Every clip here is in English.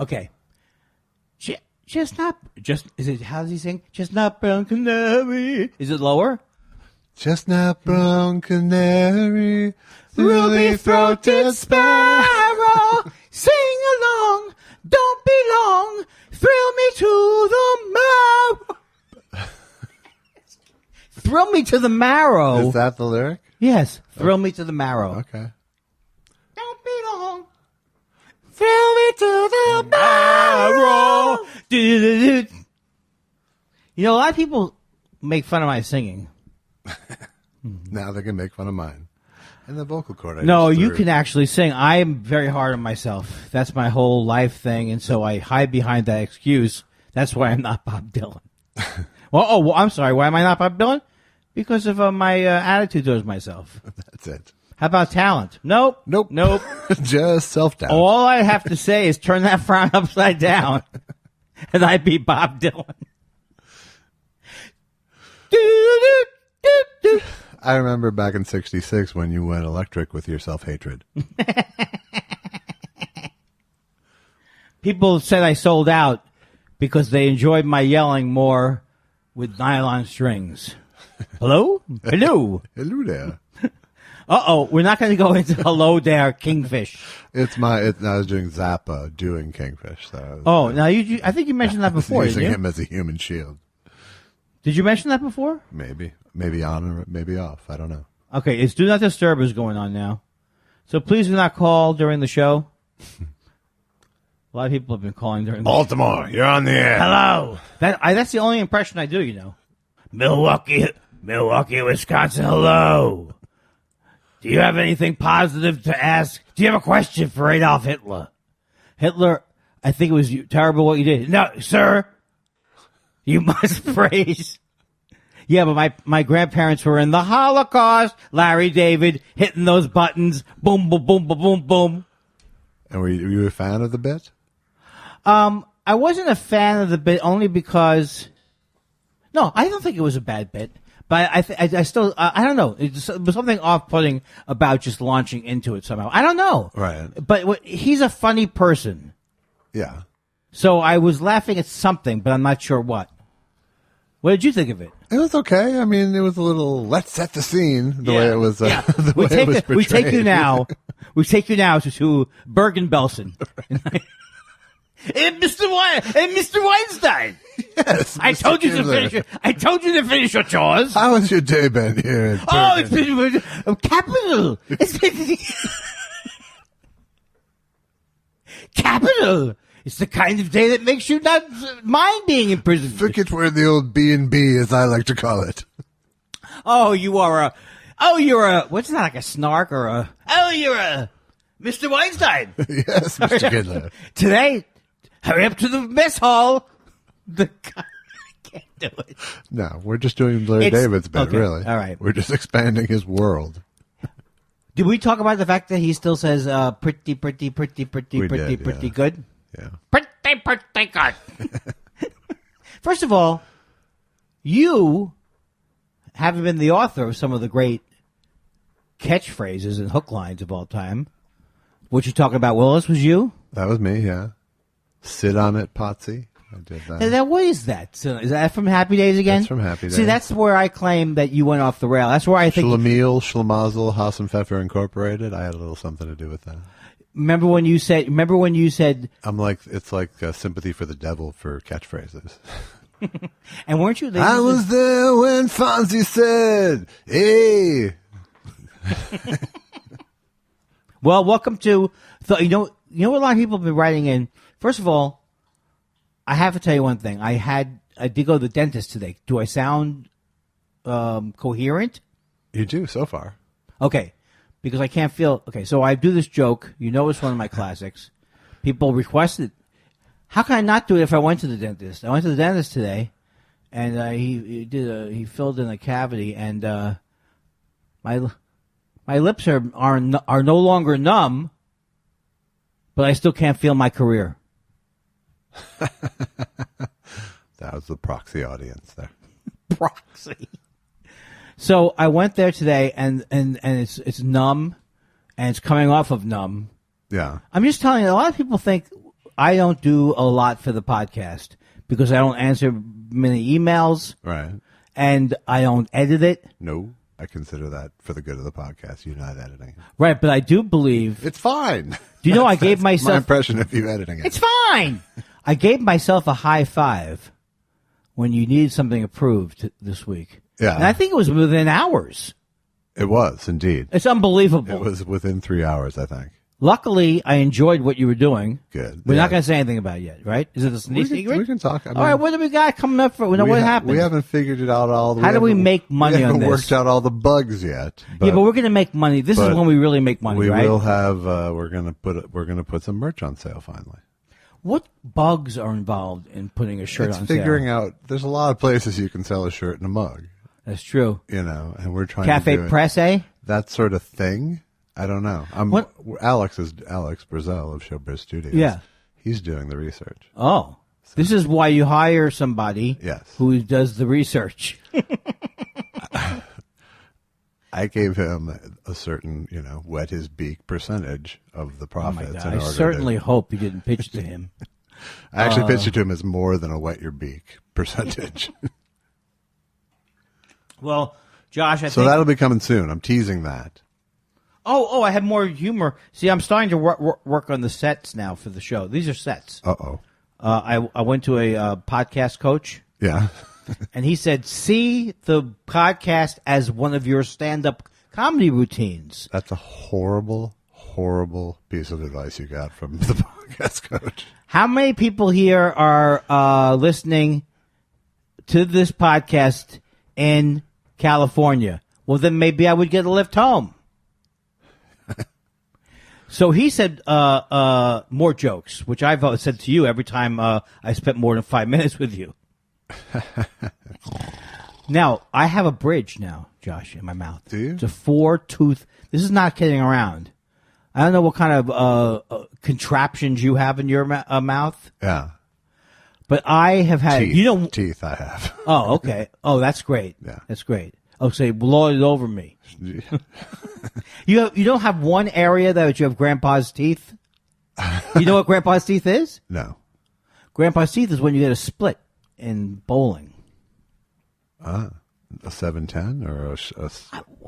Okay. Chestnut. How does he sing? Chestnut brown canary. Is it lower? Chestnut brown canary, Ruby throated sparrow, sing along, don't be long, thrill me to the marrow. Thrill me to the marrow. Is that the lyric? Yes, thrill me to the marrow. Okay. Don't be long, thrill me to the marrow. You know, a lot of people make fun of my singing. Now they can make fun of mine. And the vocal cord. No, you can actually sing. I am very hard on myself. That's my whole life thing, and so I hide behind that excuse. That's why I'm not Bob Dylan. Well, I'm sorry. Why am I not Bob Dylan? Because of my attitude towards myself. That's it. How about talent? Nope. Just self-doubt. All I have to say is turn that frown upside down, and I'd be Bob Dylan. I remember back in '66 when you went electric with your self-hatred. People said I sold out because they enjoyed my yelling more with nylon strings. Hello? Hello? Hello there. Uh-oh, we're not going to go into hello there, Kingfish. I was doing Zappa doing Kingfish. So Now I think you mentioned that before, using didn't you? him as a human shield. Did you mention that before? Maybe on or maybe off. I don't know. Okay, it's Do Not Disturb is going on now. So please do not call during the show. A lot of people have been calling during the Baltimore, you're on the air. Hello. That's the only impression I do, you know. Milwaukee, Wisconsin, hello. Do you have anything positive to ask? Do you have a question for Adolf Hitler? Hitler, I think it was terrible what you did. No, sir. You must praise. Yeah, but my grandparents were in the Holocaust. Larry David hitting those buttons. Boom, boom, boom, boom, boom, boom. And were you a fan of the bit? I wasn't a fan of the bit only because... No, I don't think it was a bad bit. But I still, I don't know. It was something off-putting about just launching into it somehow. I don't know. Right. But he's a funny person. Yeah. So I was laughing at something, but I'm not sure what. What did you think of it? It was okay. I mean, it was a little, let's set the scene, the way it was, the way it was portrayed. We take you now to Bergen-Belsen. Right. Hey, Mr. Weinstein. Yes. I told you to finish your chores. How has your day been here? It's been capital. Capital. It's the kind of day that makes you not mind being in prison. Forget where the old B&B, as I like to call it. You're what's that, like a snark or you're a Mr. Weinstein. Yes, Mr. Kindler. Today, hurry up to the mess hall. I can't do it. No, we're just doing Larry David's bit, okay, really. All right. We're just expanding his world. Did we talk about the fact that he still says pretty good? Yeah. Pretty good. First of all, you haven't been the author of some of the great catchphrases and hook lines of all time. What you talking about, Willis, was you? That was me, yeah. Sit on it, Potsy. I did that. What is that? So, is that from Happy Days again? That's from Happy Days. See, that's where I claim that you went off the rail. That's where I think... Schlemiel, Schlemazel, Haas and Pfeffer Incorporated. I had a little something to do with that. Remember when you said... It's like sympathy for the devil for catchphrases. And weren't you... I was there when Fonzie said, hey. Well, welcome to... You know what a lot of people have been writing in? First of all, I have to tell you one thing. I did go to the dentist today. Do I sound coherent? You do, so far. Okay. Because I can't feel... Okay, so I do this joke. You know it's one of my classics. People request it. How can I not do it if I went to the dentist? I went to the dentist today, and he filled in a cavity, and my lips are no longer numb, but I still can't feel my career. That was the proxy audience there. Proxy. So I went there today, and it's numb, and it's coming off of numb. Yeah. I'm just telling you, a lot of people think I don't do a lot for the podcast because I don't answer many emails. Right. And I don't edit it. No, I consider that for the good of the podcast. You're not editing it. Right, but I do believe... It's fine. Do you know I gave myself... my impression of you editing it. It's fine. I gave myself a high five when you needed something approved this week. Yeah. And I think it was within hours. It was, indeed. It's unbelievable. It was within 3 hours, I think. Luckily, I enjoyed what you were doing. Good. We're not going to say anything about it yet, right? Is it a sneak secret? We can talk. All right, what do we got coming up for? What happened? We haven't figured it out all the way. How do we make money on this? We haven't worked out all the bugs yet. But we're going to make money. This is when we really make money, right? We will have. We're going to put some merch on sale finally. What bugs are involved in putting a shirt on sale? It's figuring out. There's a lot of places you can sell a shirt and a mug. That's true. And we're trying Cafe to do Presse? That sort of thing. I don't know. Alex Brazel of Showbiz Studios. Yeah. He's doing the research. Oh. So. This is why you hire somebody who does the research. I gave him a certain, wet his beak percentage of the profits. Oh my God. I certainly hope you didn't pitch it to him. I actually pitched it to him as more than a wet your beak percentage. Well, Josh, So that'll be coming soon. I'm teasing that. Oh, I have more humor. See, I'm starting to work on the sets now for the show. These are sets. Uh-oh. I went to a podcast coach. Yeah. And he said, see the podcast as one of your stand-up comedy routines. That's a horrible, horrible piece of advice you got from the podcast coach. How many people here are listening to this podcast in California? Well, then maybe I would get a lift home. So he said more jokes, which I've said to you every time I spent more than 5 minutes with you. Now, I have a bridge now, Josh, in my mouth. Do you? It's a 4-tooth. This is not kidding around. I don't know what kind of contraptions you have in your mouth. Yeah. But I have had... Teeth I have. Oh, okay. Oh, that's great. Yeah. That's great. Oh, say, lord it over me. You don't have one area that you have grandpa's teeth? You know what grandpa's teeth is? No. Grandpa's teeth is when you get a split in bowling. A 710 or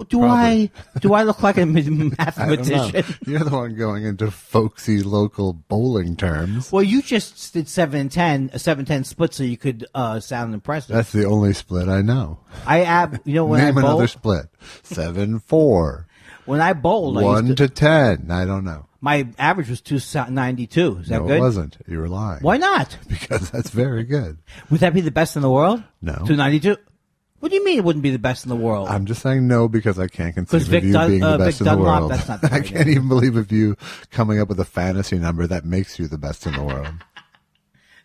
do I look like a mathematician? You're the one going into folksy local bowling terms. Well, you just did 7 and 10, a 7-10 split, so you could sound impressive. That's the only split I know. When Name I bowl, another split. 7-4. When I bowled, 1 to 10. I don't know. My average was 292. Is that good? No, it wasn't. You were lying. Why not? Because that's very good. Would that be the best in the world? No. 292. What do you mean it wouldn't be the best in the world? I'm just saying no because I can't conceive of you being the best in the world. That's not the I can't even believe of you coming up with a fantasy number that makes you the best in the world.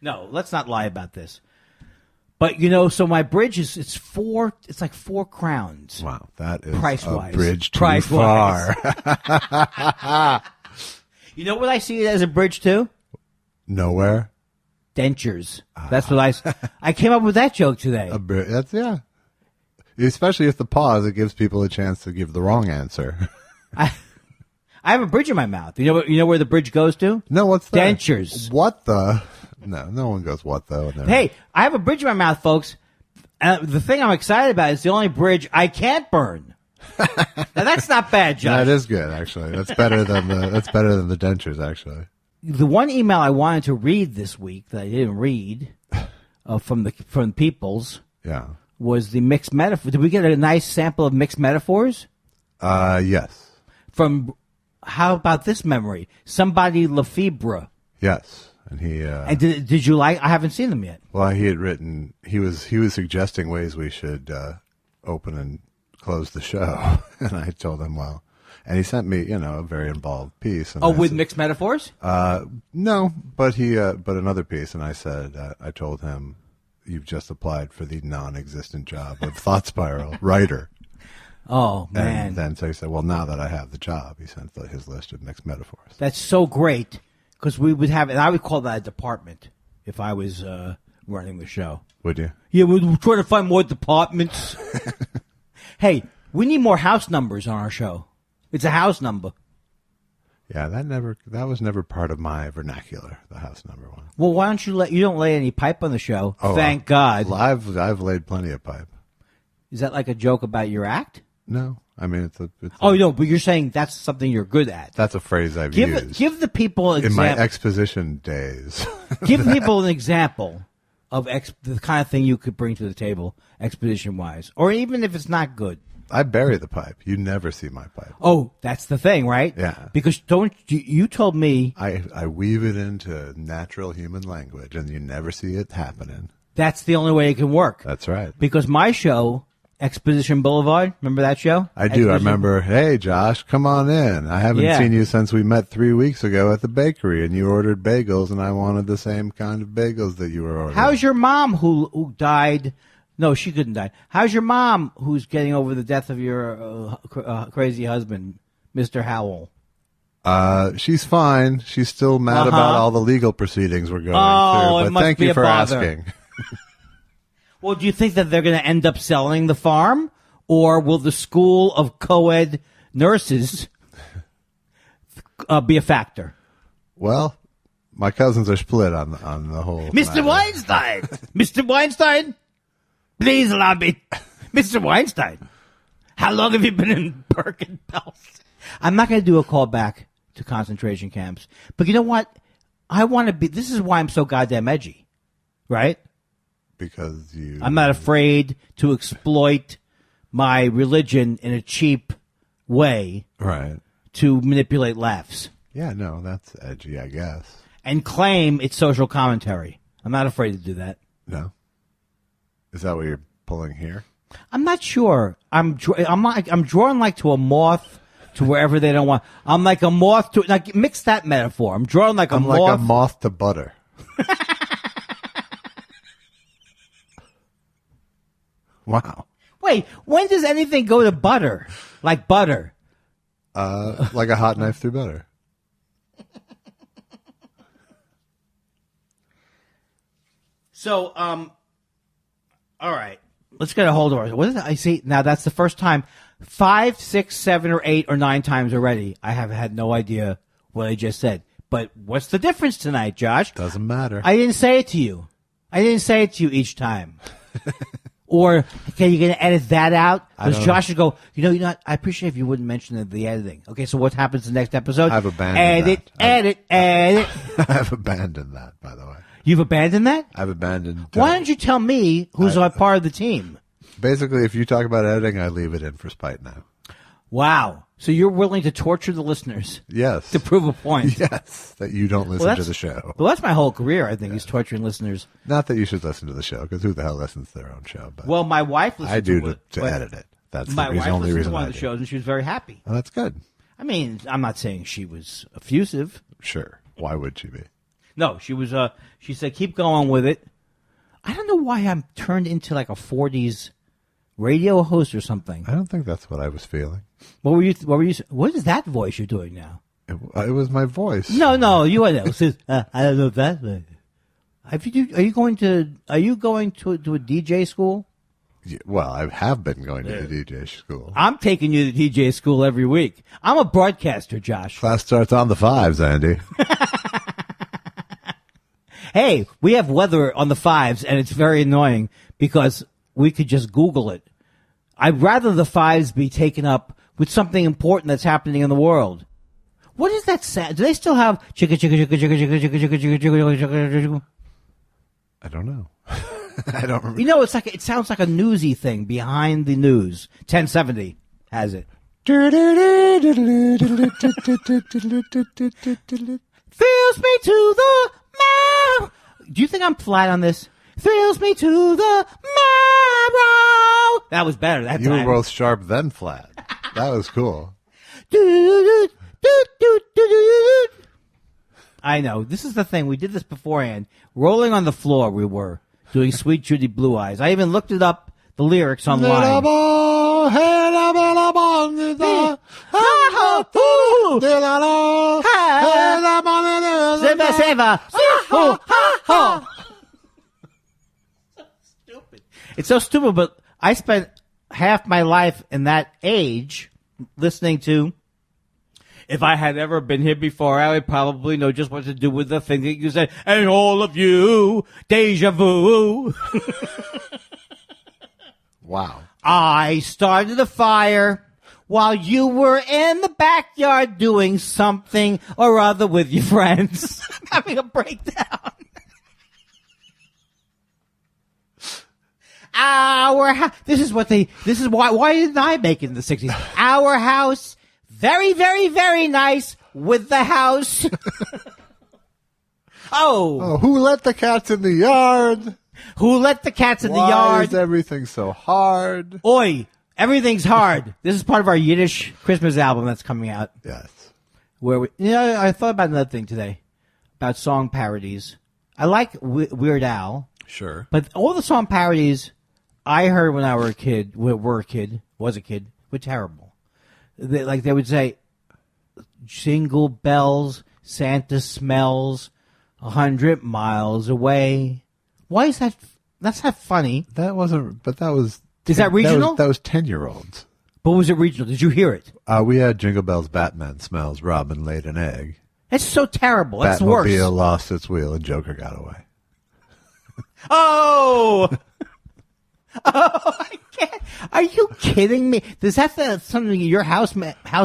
No, let's not lie about this. But so my bridge it's like 4 crowns. Wow, that is price-wise. A bridge too far. You know what I see it as a bridge too? Nowhere. Dentures. That's what I came up with that joke today. Yeah. Especially if the pause, it gives people a chance to give the wrong answer. I have a bridge in my mouth. You know where the bridge goes to? No, what's that? Dentures. What the? No one goes what the. Hey, I have a bridge in my mouth, folks. The thing I'm excited about is the only bridge I can't burn. Now that's not bad, Josh. That is good, actually. That's better than the dentures, actually. The one email I wanted to read this week that I didn't read from Peoples. Yeah. Was the mixed metaphor. Did we get a nice sample of mixed metaphors? Yes. From, how about this memory? Somebody Lefebvre. Yes. And he... and did you like... I haven't seen them yet. Well, he had written... He was suggesting ways we should open and close the show. And I told him, well... And he sent me, a very involved piece. And with mixed metaphors? No, but another piece. And I said, I told him... You've just applied for the non-existent job of Thought Spiral writer. Oh, man. And then so he said, well, now that I have the job, he sent his list of mixed metaphors. That's so great because we would have, and I would call that a department if I was running the show. Would you? Yeah, we're trying to find more departments. Hey, we need more house numbers on our show. It's a house number. Yeah, that was never part of my vernacular, the house number one. Well, why don't you don't lay any pipe on the show? Oh, Thank God. I've laid plenty of pipe. Is that like a joke about your act? No, I mean it's no, but you're saying that's something you're good at. That's a phrase I've used. Give the people an example. In my exposition days. Give people an example of the kind of thing you could bring to the table, exposition-wise, or even if it's not good. I bury the pipe. You never see my pipe. Oh, that's the thing, right? Yeah. Because you told me I weave it into natural human language, and you never see it happening. That's the only way it can work. That's right. Because my show, Exposition Boulevard, remember that show? I do. I remember, hey, Josh, come on in. I haven't seen you since we met 3 weeks ago at the bakery, and you ordered bagels, and I wanted the same kind of bagels that you were ordering. How's your mom who died? No, she couldn't die. How's your mom who's getting over the death of your crazy husband, Mr. Howell? She's fine. She's still mad about all the legal proceedings we're going through, but thank you for asking. Well, do you think that they're going to end up selling the farm, or will the school of co-ed nurses be a factor? Well, my cousins are split on the whole Mr. Weinstein! Mr. Weinstein, please allow me. Mr. Weinstein, how long have you been in Birkenfeld? I'm not going to do a call back to concentration camps, but you know what? I want to be. This is why I'm so goddamn edgy, right? Because I'm not afraid to exploit my religion in a cheap way, right? To manipulate laughs. Yeah, no, that's edgy, I guess. And claim it's social commentary. I'm not afraid to do that. No, is that what you're pulling here? I'm not sure. I'm drawn like to a moth to wherever they don't want. I'm like a moth to like mix that metaphor. I'm drawn like a moth. Like a moth to butter. Wow. Wait, when does anything go to butter? Like butter? Like a hot knife through butter. So, all right. Let's get a hold of it. What is it? I see. Now, that's the first time. 5, 6, 7, or 8 or 9 times already. I have had no idea what I just said. But what's the difference tonight, Josh? Doesn't matter. I didn't say it to you. I didn't say it to you each time. Or, okay, you're going to edit that out? Because Josh would go, you know, I appreciate if you wouldn't mention the editing. Okay, so what happens in the next episode? I've abandoned edit. I've abandoned that, by the way. You've abandoned that? I've abandoned. Why don't you tell me who's a part of the team? Basically, if you talk about editing, I leave it in for spite now. Wow. So you're willing to torture the listeners? Yes. To prove a point? Yes. That you don't listen to the show. Well, that's my whole career, I think, is torturing listeners. Not that you should listen to the show, because who the hell listens to their own show? But well, my wife listens to edit it. That's my wife only reason to one of the shows, and she was very happy. Well, that's good. I mean, I'm not saying she was effusive. Sure. Why would she be? No, she was. She said, "Keep going with it." I don't know why I'm turned into like a 40s radio host or something. I don't think that's what I was feeling. What were you? What is that voice you're doing now? It was my voice. No, you are that. I don't know if that's. Are you going to a DJ school? Yeah, well, I have been going to the DJ school. I'm taking you to DJ school every week. I'm a broadcaster, Josh. Class starts on the 5s, Andy. Hey, we have weather on the 5s, and it's very annoying because we could just Google it. I'd rather the 5s be taken up with something important that's happening in the world. What is that sound? Do they still have chicka chicka chicka chicka chicka chicka chicka chicka chicka chicka chicka? I don't know. I don't remember. You know, it sounds like a newsy thing behind the news. 1070 has it. Thrills me to the marrow. Do you think I'm flat on this? Thrills me to the marrow. That was better that you time. You were both sharp then flat. That was cool. I know. This is the thing. We did this beforehand. Rolling on the floor we were, doing Sweet Judy Blue Eyes. I even looked it up, the lyrics online. Stupid. It's so stupid, but I spent half my life in that age listening to If I had ever been here before, I would probably know just what to do with the thing that you said. And all of you, deja vu. Wow. I started a fire while you were in the backyard doing something or other with your friends. Having a breakdown. This is why didn't I make it in the 60s? Our house, very, very, very nice with the house. Oh, who let the cats in the yard? Who let the cats in the Why yard? is everything so hard? Oi, everything's hard. This is part of our Yiddish Christmas album that's coming out. Yes. I thought about another thing today, about song parodies. I like Weird Al. Sure. But all the song parodies I heard when I was a kid, were terrible. They would say, Jingle bells, Santa smells 100 miles away. Why is that? That's not funny. That wasn't, but that was. Is that regional? That was 10-year-olds. But was it regional? Did you hear it? We had Jingle Bells, Batman smells, Robin laid an egg. That's so terrible. That's worse. Batmobile lost its wheel and Joker got away. Oh! I can't. Are you kidding me? Does that something in your house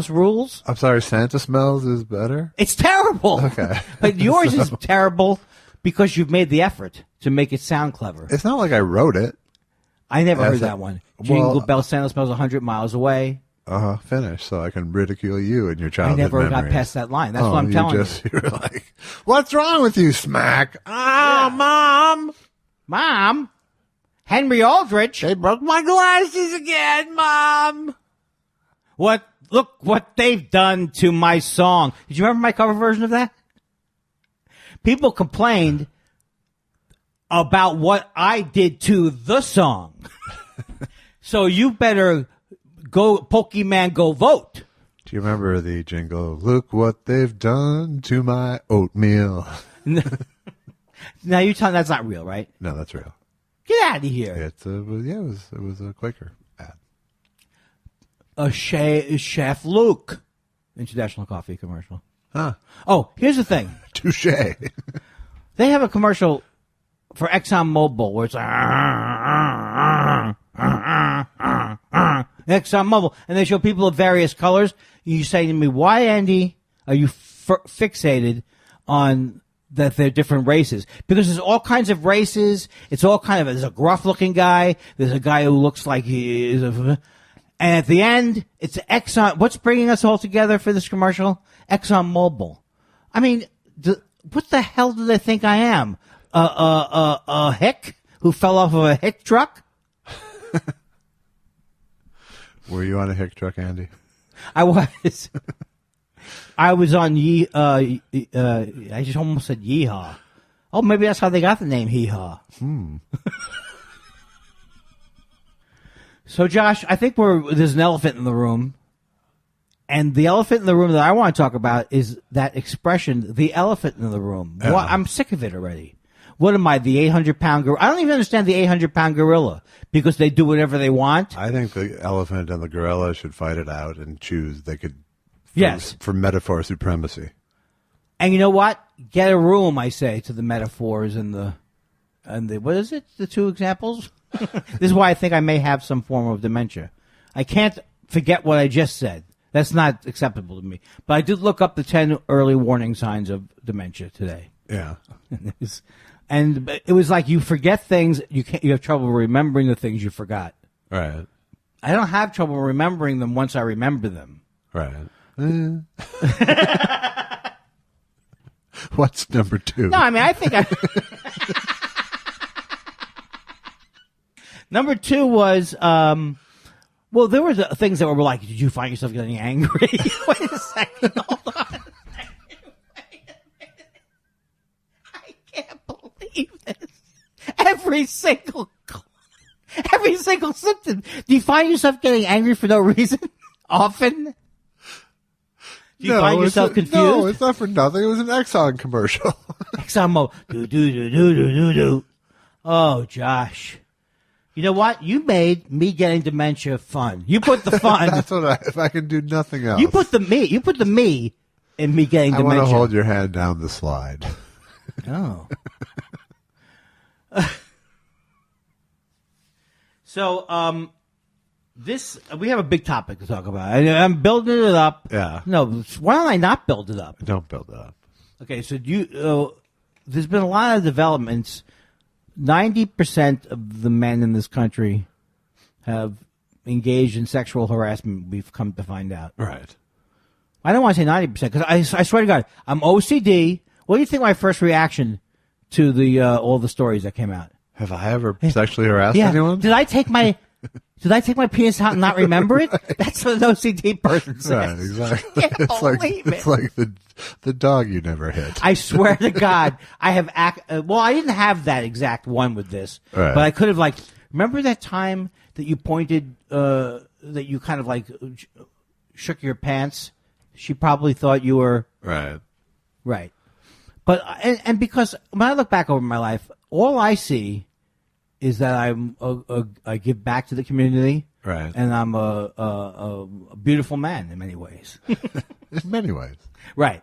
rules? I'm sorry, Santa smells is better? It's terrible. Okay. But yours is terrible because you've made the effort to make it sound clever. It's not like I wrote it. I never heard that one. Jingle bells, Santa smells 100 miles away. Finish so I can ridicule you and your childhood I never memories. got past that line. That's what I'm telling you. You're like, what's wrong with you, Smack? Mom, Henry Aldrich. They broke my glasses again, Mom. Look what they've done to my song. Did you remember my cover version of that? People complained about what I did to the song. So you better go, Pokemon, go vote. Do you remember the jingle, look what they've done to my oatmeal? Now you're telling that's not real, right? No, that's real. Get out of here. It was a Quaker ad. Chef Luke. International coffee commercial. Huh. Oh, here's the thing. Touche. They have a commercial for ExxonMobil where it's ExxonMobil, and they show people of various colors. You say to me, why, Andy, are you fixated on that they're different races? Because there's all kinds of races. It's all kind of, there's a gruff-looking guy. There's a guy who looks like he is and at the end, it's Exxon. What's bringing us all together for this commercial? ExxonMobil. I mean, what the hell do they think I am? A hick who fell off of a hick truck? Were you on a hick truck, Andy? I was. I was on I just almost said yeehaw. Oh, maybe that's how they got the name Hee-Haw. So, Josh, I think there's an elephant in the room. And the elephant in the room that I want to talk about is that expression, the elephant in the room. Yeah. I'm sick of it already. What am I, the 800-pound gorilla? I don't even understand the 800-pound gorilla because they do whatever they want. I think the elephant and the gorilla should fight it out and choose. They could, for metaphor supremacy. And you know what? Get a room, I say, to the metaphors and the what is it? The two examples? This is why I think I may have some form of dementia. I can't forget what I just said. That's not acceptable to me. But I did look up the 10 early warning signs of dementia today. Yeah. And it was like you forget things, you have trouble remembering the things you forgot. Right. I don't have trouble remembering them once I remember them. Right. What's number 2? No, I mean, I think Number 2 was, well, there were things that were like, did you find yourself getting angry? Wait a second, hold on. I can't believe this. Every single symptom. Do you find yourself getting angry for no reason? Often? Do you find yourself confused? No, it's not for nothing. It was an Exxon commercial. Exxon do. Oh, Josh. You know what? You made me getting dementia fun. You put the fun. That's what if I can do nothing else. You put the me in me getting I dementia. want to hold your hand down the slide. Oh. So, we have a big topic to talk about. I'm building it up. Yeah. No, why don't I not build it up? Don't build it up. Okay, so there's been a lot of developments. 90% of the men in this country have engaged in sexual harassment, we've come to find out. Right. I don't want to say 90% because I swear to God, I'm OCD. What do you think my first reaction to the all the stories that came out? Have I ever sexually harassed anyone? Did I take my penis out and not remember it? That's what an OCD person says. Right, exactly. It's like the dog you never hit. I swear to God, I have well, I didn't have that exact one with this, right. But I could have remember that time that you pointed that you kind of shook your pants. She probably thought you were right. But and because when I look back over my life, all I see is that I give back to the community, right? And I'm a beautiful man in many ways. In many ways, right?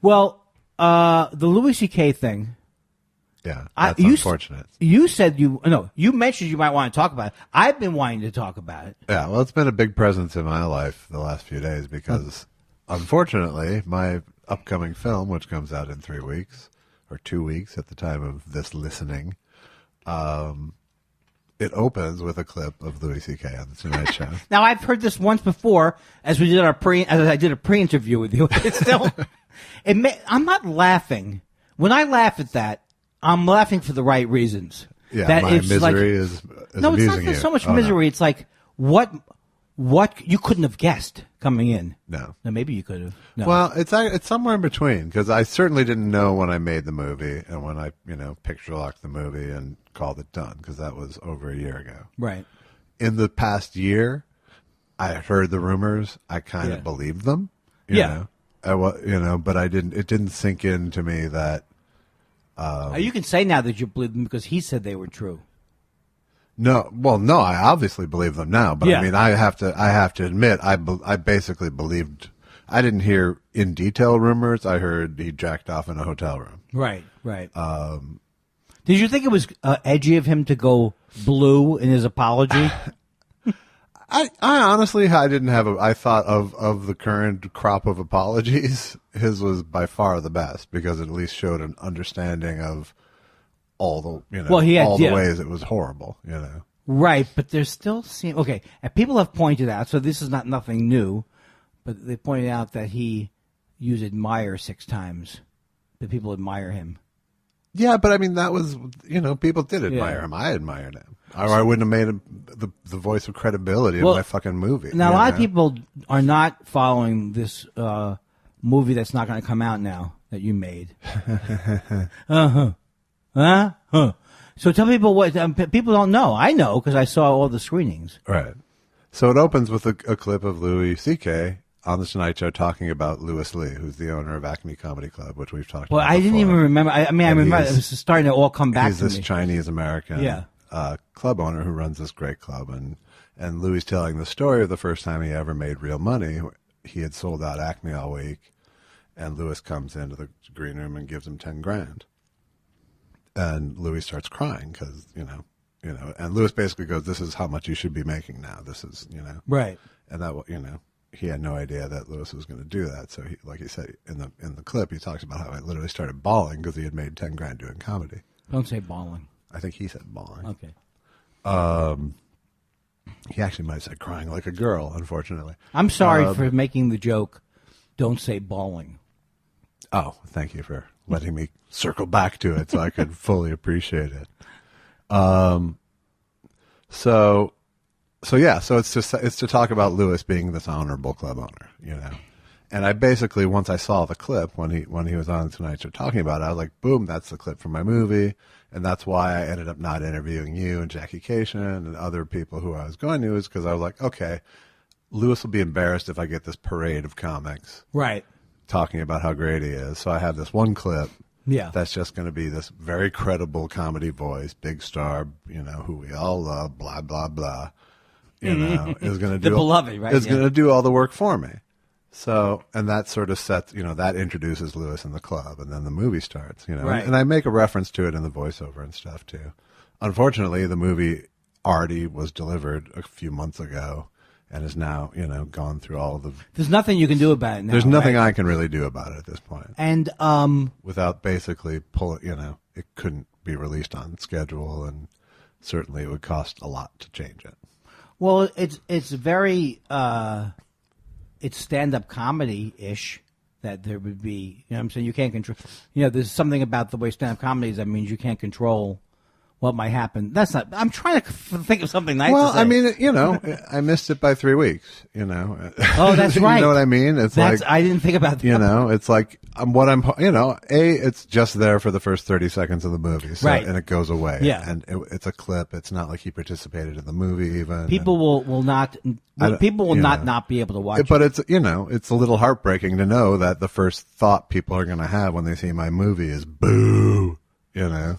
Well, the Louis C.K. thing. Yeah, that's unfortunate. You said you mentioned you might want to talk about it. I've been wanting to talk about it. Yeah, well, it's been a big presence in my life the last few days because, unfortunately, my upcoming film, which comes out in 3 weeks or 2 weeks at the time of this listening, it opens with a clip of Louis C.K. on the Tonight Show. Now, I've heard this once before as I did a pre-interview with you. It's still, I'm not laughing. When I laugh at that, I'm laughing for the right reasons. Yeah, that my misery is no, it's amusing not you. so much misery. No. It's like what you couldn't have guessed coming in. No, maybe you could have. No. Well, it's somewhere in between because I certainly didn't know when I made the movie and when I picture locked the movie and called it done because that was over a year ago. Right. In the past year, I heard the rumors. I kind of believed them. You know, but I didn't. It didn't sink into me that. You can say now that you believe them because he said they were true. No, I obviously believe them now, but I mean, I have to admit, I basically believed. I didn't hear in detail rumors. I heard he jacked off in a hotel room. Right. Did you think it was edgy of him to go blue in his apology? I honestly, I didn't have I thought of the current crop of apologies, his was by far the best because it at least showed an understanding of all the, the ways it was horrible, Right, but there's still and people have pointed out, so this is nothing new, but they pointed out that he used admire 6 times. That people admire him. Yeah, but I mean, that was, people did admire him. I admired him. Or I wouldn't have made him the voice of credibility in my fucking movie. Now, a lot of people are not following this movie that's not going to come out now that you made. So tell people what people don't know. I know because I saw all the screenings. Right. So it opens with a clip of Louis C.K. on the Tonight Show talking about Louis Lee, who's the owner of Acme Comedy Club, which we've talked about before. I didn't even remember. I remember it was starting to all come back to me. He's this Chinese-American club owner who runs this great club. And Louis telling the story of the first time he ever made real money. He had sold out Acme all week, and Louis comes into the green room and gives him $10,000. And Louis starts crying because, and Louis basically goes, this is how much you should be making now. This is, Right. And that, he had no idea that Louis was going to do that. So, like he said in the clip, he talks about how he literally started bawling because he had made $10,000 doing comedy. Don't say bawling. I think he said bawling. Okay. He actually might have said crying like a girl, unfortunately. I'm sorry for making the joke. Don't say bawling. Oh, thank you for letting me circle back to it so I could fully appreciate it. So it's to talk about Louis being this honorable club owner, And I basically, once I saw the clip when he was on Tonight Show talking about it, I was like, boom, that's the clip from my movie, and that's why I ended up not interviewing you and Jackie Cation and other people who I was going to, is because I was like, okay, Louis will be embarrassed if I get this parade of comics, right, talking about how great he is. So I have this one clip. Yeah. That's just going to be this very credible comedy voice, big star, who we all love, blah, blah, blah. Is going to do the beloved, right? Is going to do all the work for me. So, and that sort of sets, that introduces Louis in the club, and then the movie starts, Right. And I make a reference to it in the voiceover and stuff too. Unfortunately, the movie already was delivered a few months ago and is now, gone through all of the... There's nothing you can do about it now. There's nothing right? I can really do about it at this point. And, without basically it couldn't be released on schedule, and certainly it would cost a lot to change it. well, it's very, it's stand-up comedy-ish that there would be, you know what I'm saying? You can't control, there's something about the way stand-up comedy is that means you can't control what might happen. That's not, I'm trying to think of something nice Well, to say. I mean, I missed it by 3 weeks, Oh, that's right. You know what I mean? It's I didn't think about that. it's like it's just there for the first 30 seconds of the movie. So, Right. And it goes away. Yeah. And it's a clip. It's not like he participated in the movie even. People will not be able to watch it. But it's, it's a little heartbreaking to know that the first thought people are going to have when they see my movie is boo. I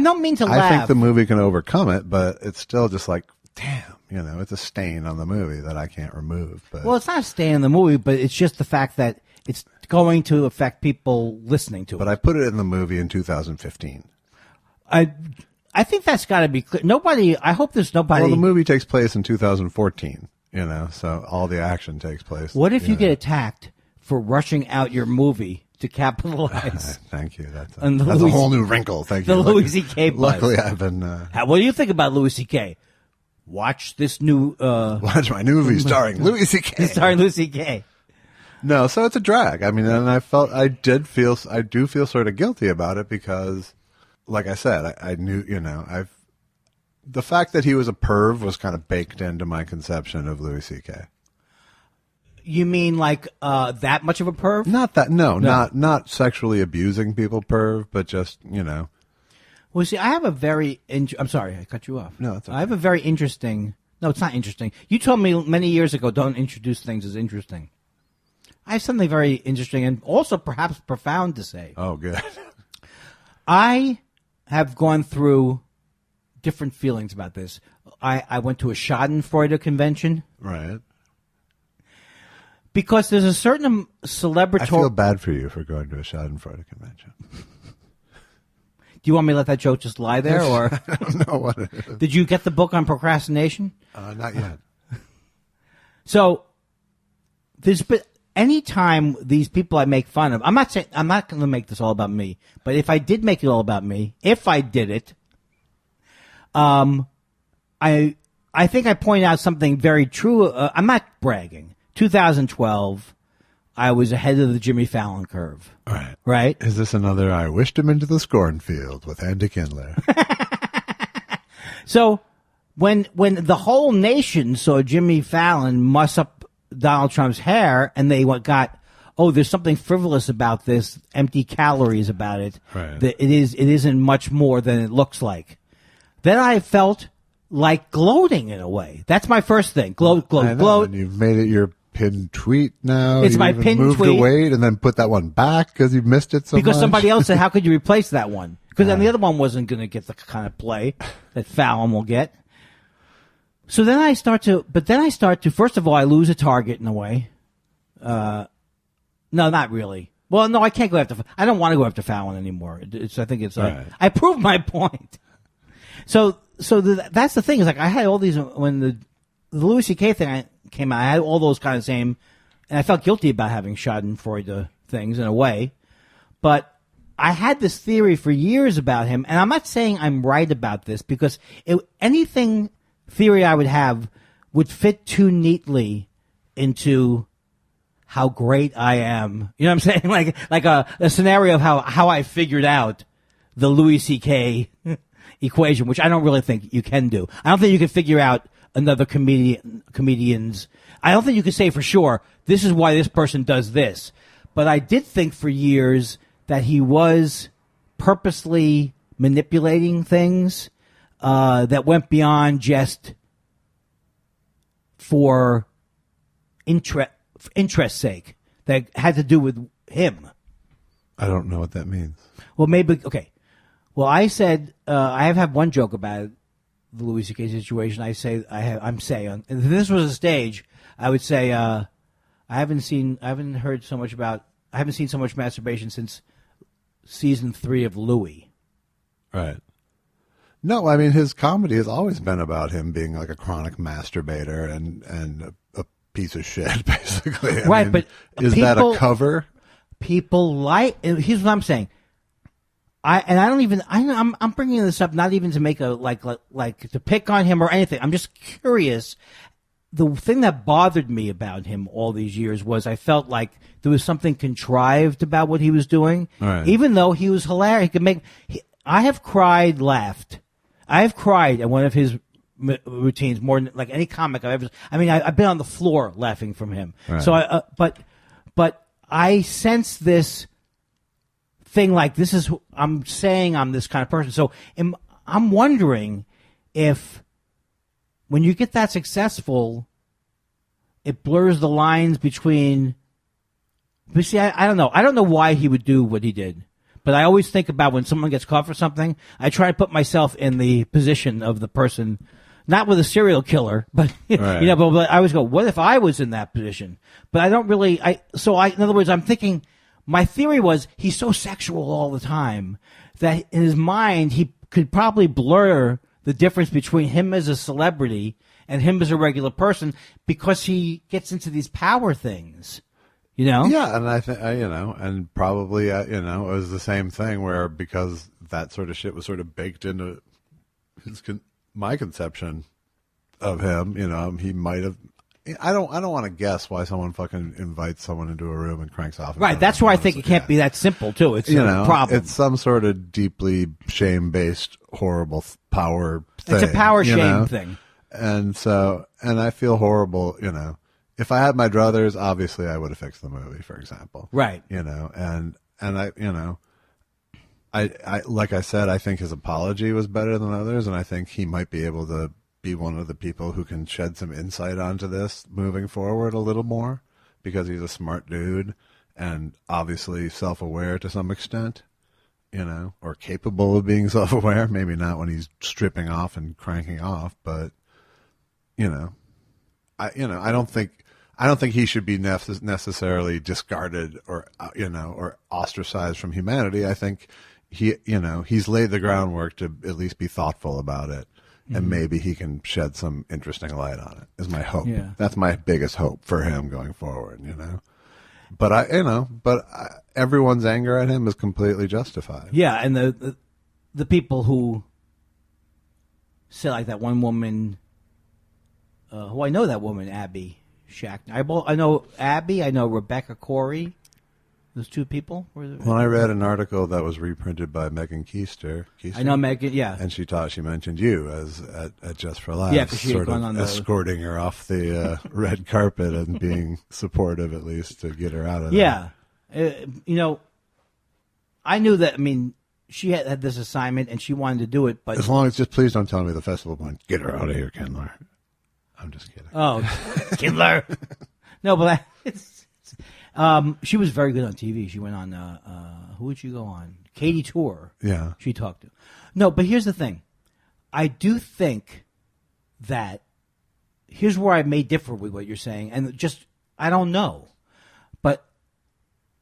don't mean to laugh. I think the movie can overcome it, but it's still just like, damn, it's a stain on the movie that I can't remove. But Well, it's not a stay in the movie, but it's just the fact that it's going to affect people listening to it. But I put it in the movie in 2015. I think that's got to be clear. I hope there's nobody. Well, the movie takes place in 2014, so all the action takes place. What if you get attacked for rushing out your movie to capitalize? Thank you. That's a Louis- whole new wrinkle. Thank you. The Louis C.K. buzz. Luckily, I've been... What do you think about Louis C.K.? Watch this new... watch my new movie starring Louis C.K. starring Louis C.K. No, so it's a drag. I mean, and I do feel sort of guilty about it because, like I said, I knew, the fact that he was a perv was kind of baked into my conception of Louis C.K. You mean like that much of a perv? Not that, no. Not sexually abusing people perv, but just, Well, see, I have a very... I'm sorry, I cut you off. No, it's okay. I have a very interesting... No, it's not interesting. You told me many years ago, don't introduce things as interesting. I have something very interesting and also perhaps profound to say. Oh, good. I have gone through different feelings about this. I went to a Schadenfreude convention. Right. Because there's a certain celebratory... I feel bad for you for going to a Schadenfreude convention. Do you want me to let that joke just lie there, or I don't know what it is. Did you get the book on procrastination? Not yet. So there's been any time these people I make fun of. I'm not going to make this all about me, but if I did make it all about me, if I did it, I think I point out something very true. I'm not bragging. 2012, I was ahead of the Jimmy Fallon curve. Right. Right? Is this another I wished him into the scornfield with Andy Kindler? So when the whole nation saw Jimmy Fallon muss up Donald Trump's hair and they got, there's something frivolous about this, empty calories about it. Right. That it isn't much more than it looks like. Then I felt like gloating in a way. That's my first thing. Gloat. And you've made it your pinned tweet now. It's you my even pinned moved tweet. away and then put that one back because you missed it so much. Because somebody else said, how could you replace that one? Because then the other one wasn't going to get the kind of play that Fallon will get. So then I start to, first of all, I lose a target in a way. No, not really. Well, no, I can't go after, I don't want to go after Fallon anymore. I think it's, Right. I proved my point. So that's the thing is like I had all these, when the Louis C.K. thing came out, I had all those kind of same, and I felt guilty about having Schadenfreude things in a way, but I had this theory for years about him, and I'm not saying I'm right about this because anything theory I would have would fit too neatly into how great I am. You know what I'm saying? Like a scenario of how I figured out the Louis C.K. equation, which I don't really think you can do. I don't think you can figure out another comedian's. I don't think you can say for sure, this is why this person does this. But I did think for years that he was purposely manipulating things that went beyond just for interest's sake, that had to do with him. I don't know what that means. Well, maybe, okay. Well, I said, I have had one joke about it, the Louis C.K. situation. I say, if this was a stage, I would say, I haven't seen so much masturbation since season 3 of Louis. Right. No, I mean, his comedy has always been about him being like a chronic masturbator and a piece of shit, basically. I mean, But is that a cover? People like. Here's what I'm saying. I'm bringing this up not even to make a like to pick on him or anything. I'm just curious. The thing that bothered me about him all these years was I felt like there was something contrived about what he was doing, right. Even though he was hilarious. He could make. I have laughed. I have cried at one of his routines more than like any comic I've ever. I mean, I've been on the floor laughing from him. Right. So but I sense this thing like this is. I'm saying I'm this kind of person. So I'm wondering if when you get that successful, it blurs the lines between. But see, I don't know. I don't know why he would do what he did. But I always think about when someone gets caught for something, I try to put myself in the position of the person, not with a serial killer, but, right. But I always go, what if I was in that position? But I don't really, in other words, I'm thinking, my theory was he's so sexual all the time that in his mind, he could probably blur the difference between him as a celebrity and him as a regular person because he gets into these power things. Yeah, and I think and probably it was the same thing where because that sort of shit was sort of baked into my conception of him. He might have. I don't want to guess why someone fucking invites someone into a room and cranks off. Right, that's why I think it can't be that simple too. It's a problem. It's some sort of deeply shame-based, horrible power thing. It's a power shame thing, and I feel horrible. If I had my druthers, obviously I would have fixed the movie, for example. Right. And I like I said, I think his apology was better than others, and I think he might be able to be one of the people who can shed some insight onto this moving forward a little more, because he's a smart dude and obviously self-aware to some extent, or capable of being self-aware. Maybe not when he's stripping off and cranking off, but I don't think he should be necessarily discarded or ostracized from humanity. I think he's laid the groundwork to at least be thoughtful about it, and maybe he can shed some interesting light on it. Is my hope. Yeah. That's my biggest hope for him going forward. But everyone's anger at him is completely justified. Yeah, and the people who say like that one woman, who I know that woman, Abby Shackner. I know Abby. I know Rebecca Corey. Those two people. When I read an article that was reprinted by Megan Keister. I know Megan. Yeah, and she mentioned you as at Just for Laughs. Yeah, because she had gone on escorting her off the red carpet and being supportive at least to get her out of there. Yeah, I knew that. I mean, she had this assignment and she wanted to do it, but as long as just please don't tell me the festival went. Get her out of here, Kindler. I'm just kidding. Oh, Kindler. No, but she was very good on TV. She went on, who would she go on? Katie Tour. Yeah. She talked to. No, but here's the thing. I do think that, here's where I may differ with what you're saying, and just, I don't know. But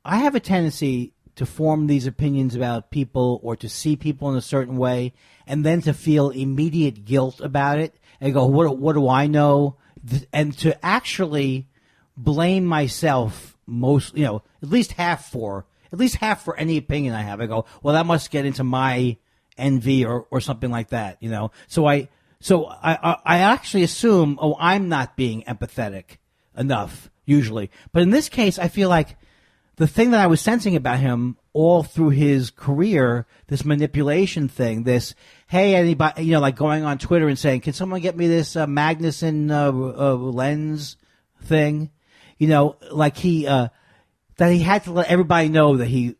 I have a tendency to form these opinions about people or to see people in a certain way and then to feel immediate guilt about it and go, what do I know? And to actually blame myself most, at least half for any opinion I have. I go, well, that must get into my envy or something like that, So I actually assume, I'm not being empathetic enough usually. But in this case, I feel like the thing that I was sensing about him all through his career, this manipulation thing, this, hey, anybody, like going on Twitter and saying, can someone get me this Magnuson lens thing? Like that he had to let everybody know that he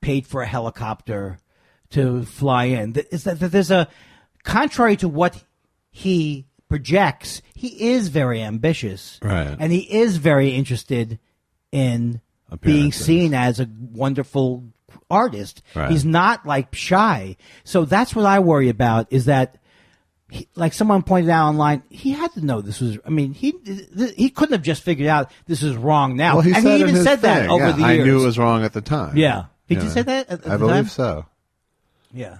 paid for a helicopter to fly in. Is that there's a, contrary to what he projects, he is very ambitious. Right. And he is very interested in being seen as a wonderful artist. Right. He's not like shy. So that's what I worry about, is that like someone pointed out online, he had to know this was. I mean, he couldn't have just figured out this is wrong now. Well, he and said he even in his said that thing, over the years. I knew it was wrong at the time. Yeah, did You you know. say that? At the I believe time? so. Yeah.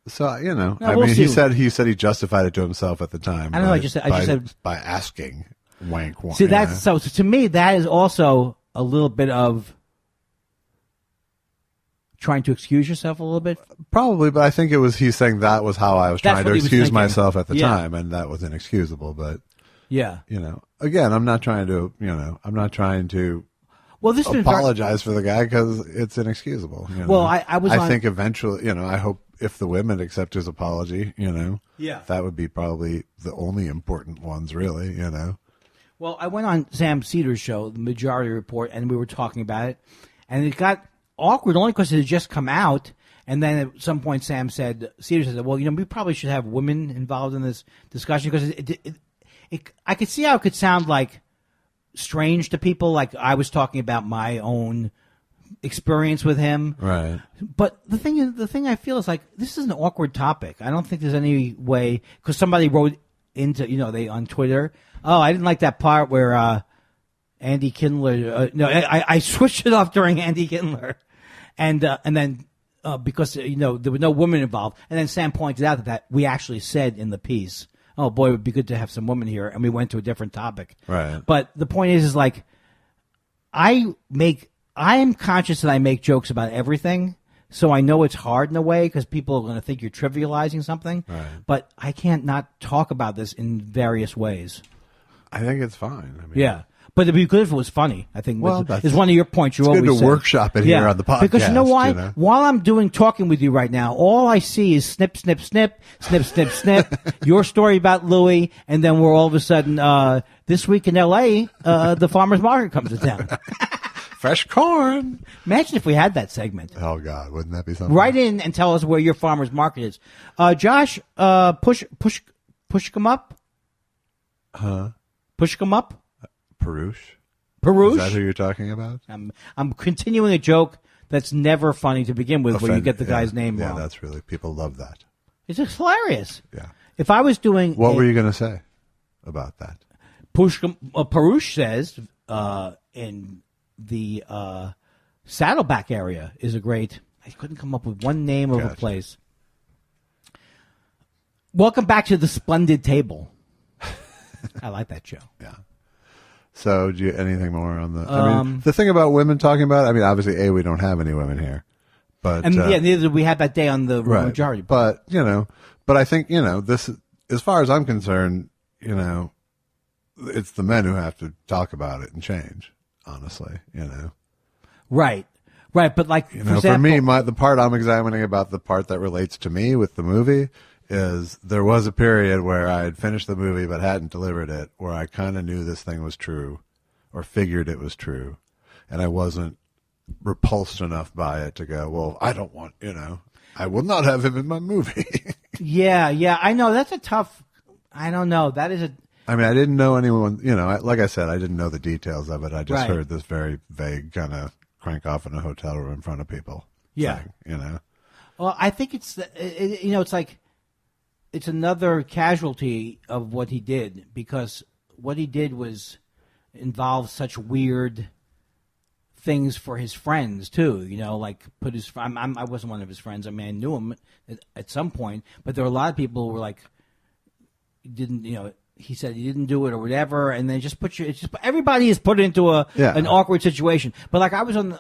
So No, I we'll mean, see. he said he justified it to himself at the time. I don't know. I just said by asking. Wank. See, that's so to me. That is also a little bit of trying to excuse yourself a little bit. Probably, but I think he's saying that was how I was That's trying what to he was excuse thinking. myself at the Yeah. time, and that was inexcusable. But Yeah. again, I'm not trying to, I'm not trying to Well, this has been apologize for the guy because it's inexcusable. Well, I was on- think eventually, I hope if the women accept his apology, Yeah. that would be probably the only important ones, really. Well, I went on Sam Cedar's show, The Majority Report, and we were talking about it, and it got awkward only because it had just come out. And then at some point, Cedar said, "Well, we probably should have women involved in this discussion because I could see how it could sound like strange to people, like I was talking about my own experience with him." Right. But the thing I feel is like this is an awkward topic. I don't think there's any way because somebody wrote into they on Twitter. Oh, I didn't like that part where Andy Kindler. No, I switched it off during Andy Kindler, and then because there was no woman involved, and then Sam pointed out that we actually said in the piece, "Oh boy, it would be good to have some women here," and we went to a different topic. Right. But the point is like I am conscious that I make jokes about everything. So I know it's hard in a way because people are going to think you're trivializing something. Right. But I can't not talk about this in various ways. I think it's fine. I mean, Yeah. But it'd be good if it was funny, I think. Well, is one of your points you it's always good to say. workshop it here on the podcast, Because you know why? you know? While I'm talking with you right now, all I see is snip, snip, snip, snip, snip, snip, your story about Louis, and then we're all of a sudden, this week in L.A., the farmer's market comes to town. Fresh corn. Imagine if we had that segment. Oh, God. Wouldn't that be something? Write in and tell us where your farmer's market is. Josh, push them up. Huh? Push them up. Perush? Perush. Is that who you're talking about? I'm continuing a joke that's never funny to begin with, where you get the guy's name yeah, wrong. that's really, people love that. It's just hilarious. Yeah. If I was doing What were you going to say about that? Perush says in the Saddleback area is a great. I couldn't come up with one name of a place. Welcome back to the Splendid Table. I like that show. Yeah. So, do you anything more on the? I mean, the thing about women talking about. I mean, obviously, we don't have any women here, but neither did we have that day on the right. majority. But but I think this, as far as I'm concerned, it's the men who have to talk about it and change. Honestly, Right. But like for example, for me, the part I'm examining about the part that relates to me with the movie is there was a period where I had finished the movie but hadn't delivered it, where I kind of knew this thing was true or figured it was true, and I wasn't repulsed enough by it to go, well, I don't want, I will not have him in my movie. Yeah, I know. That's a tough, I don't know. That is I mean, I didn't know anyone, like I said, I didn't know the details of it. I just Right. heard this very vague kind of crank off in a hotel room in front of people. Yeah. Thing, Well, I think it's, it's like, it's another casualty of what he did, because what he did was involve such weird things for his friends too. Like put his. I wasn't one of his friends. I mean, I knew him at some point, but there were a lot of people who were like, didn't. He said he didn't do it or whatever, and then just everybody is put into an awkward situation. But like I was on.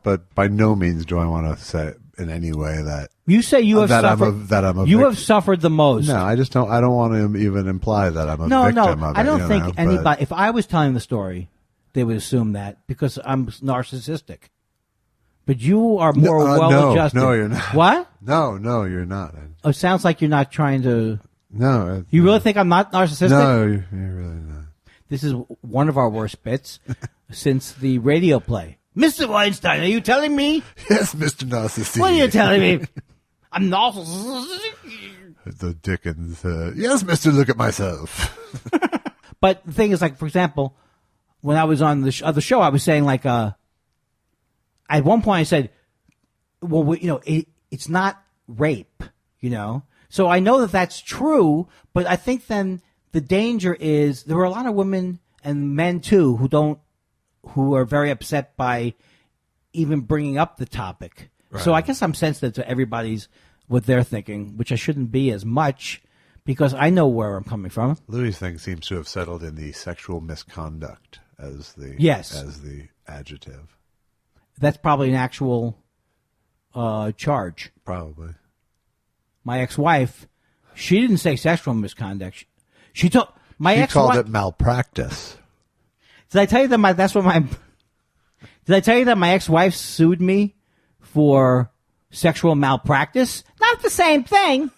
But by no means do I want to say in any way that you say you have suffered. You have suffered the most. No, I just don't. I don't want to even imply that I'm a victim of it. I don't think anybody. If I was telling the story, they would assume that because I'm narcissistic. But you are more well-adjusted. No, you're not. What? No, you're not. It sounds like you're not trying to. No. You really think I'm not narcissistic? No, you're really not. This is one of our worst bits since the radio play. Mr. Weinstein, are you telling me? Yes, Mr. Narcissist. What are you telling me? I'm narcissistic. The Dickens. Yes, Mr. Look at myself. But the thing is, like, for example, when I was on the other show, I was saying, like, at one point I said, well, it's not rape, So I know that that's true, but I think then the danger is there are a lot of women and men too who are very upset by even bringing up the topic. Right. So I guess I'm sensitive to everybody's what they're thinking, which I shouldn't be as much because I know where I'm coming from. Louis' thing seems to have settled in the sexual misconduct as the adjective. That's probably an actual charge. Probably. My ex-wife, she didn't say sexual misconduct. She called it malpractice. Did I tell you that Did I tell you that my ex-wife sued me for sexual malpractice? Not the same thing.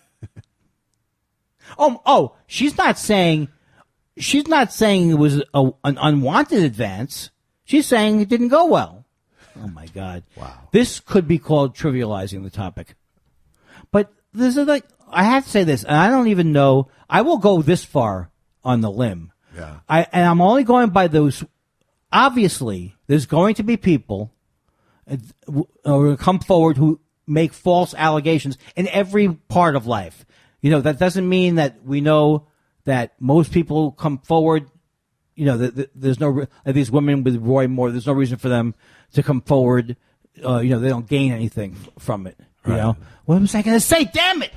She's not saying it was an unwanted advance. She's saying it didn't go well. Oh my God. Wow. This could be called trivializing the topic. But I have to say this, and I don't even know. I will go this far on the limb. Yeah. And I'm only going by those. Obviously, there's going to be people who come forward who make false allegations in every part of life. That doesn't mean that we know that most people come forward. There's no these women with Roy Moore. There's no reason for them to come forward. They don't gain anything from it. Right. What was I going to say? Damn it!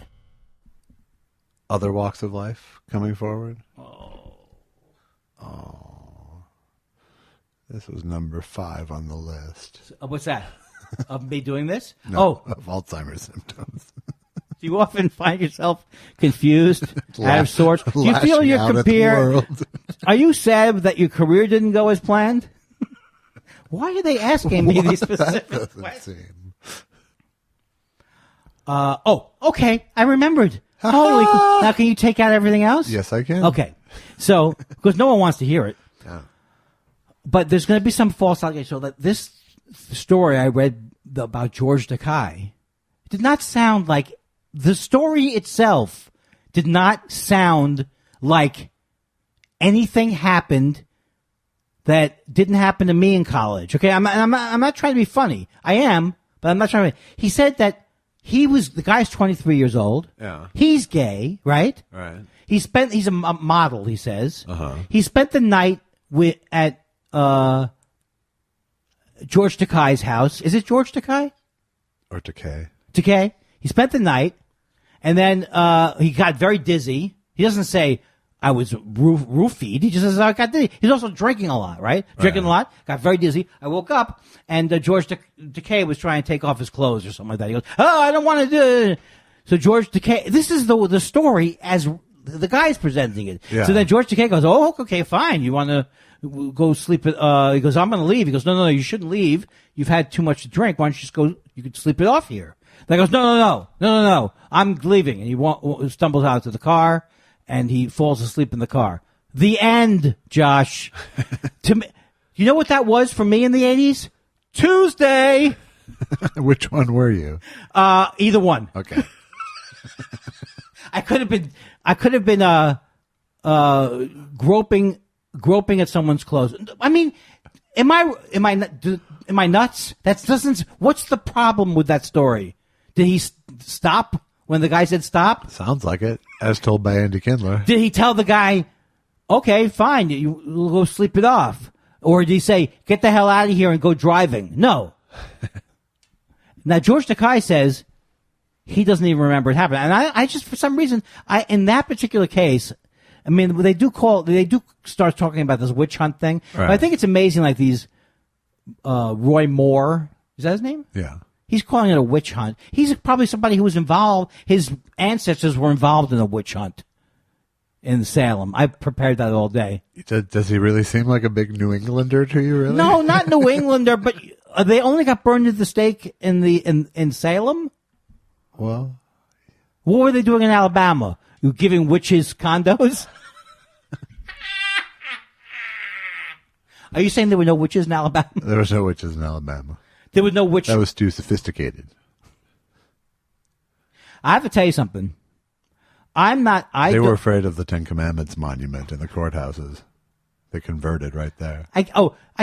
Other walks of life coming forward. This was number 5 on the list. What's that? Of me doing this? No, of Alzheimer's symptoms. Do you often find yourself confused, out of sorts? Do you feel your career? Are you sad that your career didn't go as planned? Why are they asking me these specific questions? Okay. I remembered. Holy! Now, can you take out everything else? Yes, I can. Okay. So, because no one wants to hear it. Yeah. But there's going to be some false allegation. So that this story I read about George Takei did not sound like the story itself. Did not sound like anything happened that didn't happen to me in college. Okay, I'm not trying to be funny. I am, but I'm not trying to. He said that the guy's 23 years old. Yeah. He's gay, right? Right. He's a model. He says. Uh-huh. He spent the night at George Takei's house. Is it George Takei? Or Takei. Takei. He spent the night, and then he got very dizzy. He doesn't say, I was roofied. He just says, I got dizzy. He's also drinking a lot, right? Drinking a lot. Got very dizzy. I woke up, and George Takei was trying to take off his clothes or something like that. He goes, I don't want to do it. So George Takei, this is the story as the guy's presenting it. Yeah. So then George Takei goes, okay, fine. You want to go sleep he goes, I'm going to leave. He goes, no, you shouldn't leave. You've had too much to drink. Why don't you just go, you could sleep it off here. Then he goes, no, I'm leaving. And he stumbles out to the car, and he falls asleep in the car. The end, Josh. To me, you know what that was for me in the 80s? Tuesday. Which one were you? Either one. Okay. I could have been groping at someone's clothes. I mean, am I nuts? That doesn't. What's the problem with that story? Did he stop when the guy said stop? Sounds like it, as told by Andy Kindler. Did he tell the guy, okay, fine, you go sleep it off? Or did he say, get the hell out of here and go driving? No. Now, George Takei says he doesn't even remember it happened. And I just, for some reason, in that particular case, I mean, they do start talking about this witch hunt thing. Right. But I think it's amazing, like these, Roy Moore, is that his name? Yeah. He's calling it a witch hunt. He's probably somebody who was involved. His ancestors were involved in a witch hunt in Salem. I prepared that all day. Does he really seem like a big New Englander to you, really? No, not New Englander, but they only got burned at the stake in Salem? Well. What were they doing in Alabama? You giving witches condos? Are you saying there were no witches in Alabama? There was no witches in Alabama. There was no witch. That was too sophisticated. I have to tell you something. They were afraid of the Ten Commandments monument in the courthouses. They converted right there. I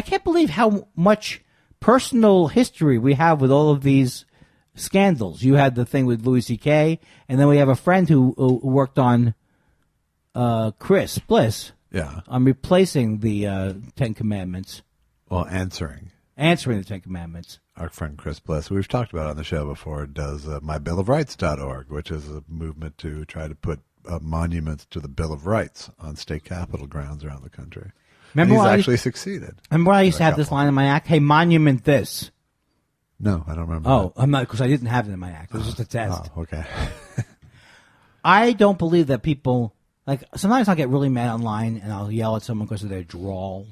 can't believe how much personal history we have with all of these scandals. You had the thing with Louis C.K., and then we have a friend who worked on Chris Bliss. Yeah. On replacing the Ten Commandments. Well, answering the Ten Commandments. Our friend Chris Bliss, we've talked about on the show before, does mybillofrights.org, which is a movement to try to put monuments to the Bill of Rights on state capitol grounds around the country. Remember, he's actually succeeded. Remember when I used to have this line in my act? Hey, monument this. No, I don't remember. Oh, I'm not, because I didn't have it in my act. It was just a test. Oh, okay. I don't believe that people, like, sometimes I'll get really mad online and I'll yell at someone because of their drawl.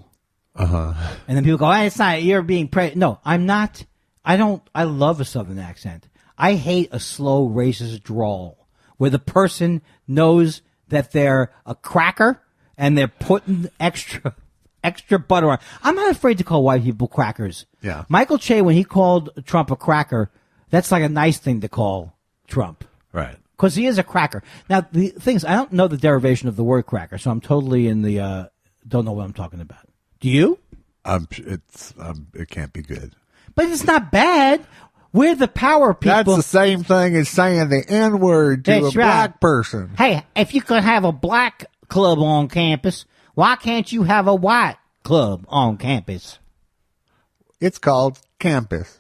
Uh-huh. And then people go, hey, it's not, you're being No, I'm not. I love a Southern accent. I hate a slow, racist drawl where the person knows that they're a cracker and they're putting extra butter on. I'm not afraid to call white people crackers. Yeah. Michael Che, when he called Trump a cracker, that's like a nice thing to call Trump. Right. Because he is a cracker. Now, the thing is, I don't know the derivation of the word cracker, so I'm totally in the, don't know what I'm talking about. Do you? It can't be good. But it's not bad. We're the power people. That's the same thing as saying the N-word to a black person. Hey, if you could have a black club on campus, why can't you have a white club on campus? It's called campus.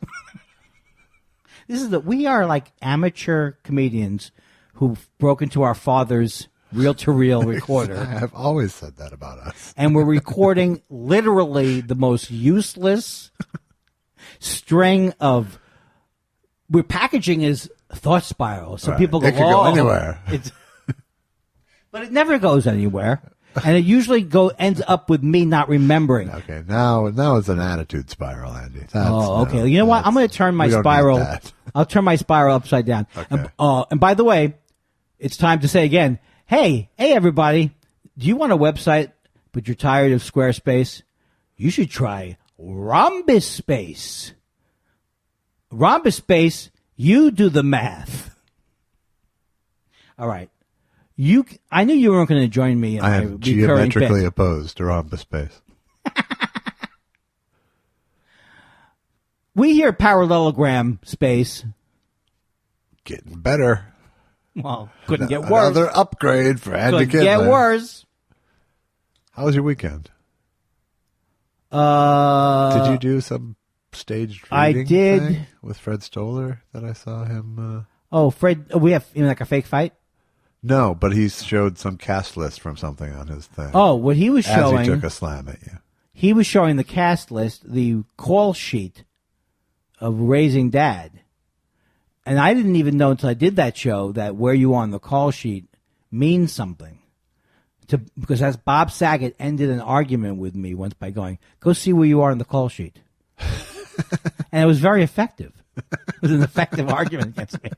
We are like amateur comedians who broke into our father's reel-to-reel recorder. I have always said that about us. And we're recording literally the most useless string of... We're packaging as thought spirals, so people go, it could go anywhere. But it never goes anywhere. And it usually ends up with me not remembering. Okay, now it's an attitude spiral, Andy. Okay. You know what? I'm going to turn my spiral. I'll turn my spiral upside down. Okay. And by the way, it's time to say again, hey, everybody, do you want a website, but you're tired of Squarespace? You should try Rhombus Space. Rhombus Space, you do the math. All right. I knew you weren't going to join me in I my am geometrically bit. opposed to rhombus space. We hear parallelogram space. Getting better. Well, couldn't get worse. Another upgrade for Andy Couldn't get worse. How was your weekend? Did you do some staged reading I did. thing with Fred Stoller that I saw him? Fred, we have like a fake fight? No, but he showed some cast list from something on his thing. Oh, what he was showing. As he took a slam at you. He was showing the cast list, the call sheet of Raising Dad. And I didn't even know until I did that show that where you are on the call sheet means something. Because as Bob Saget ended an argument with me once by going, go see where you are on the call sheet. And it was very effective. It was an effective argument against me.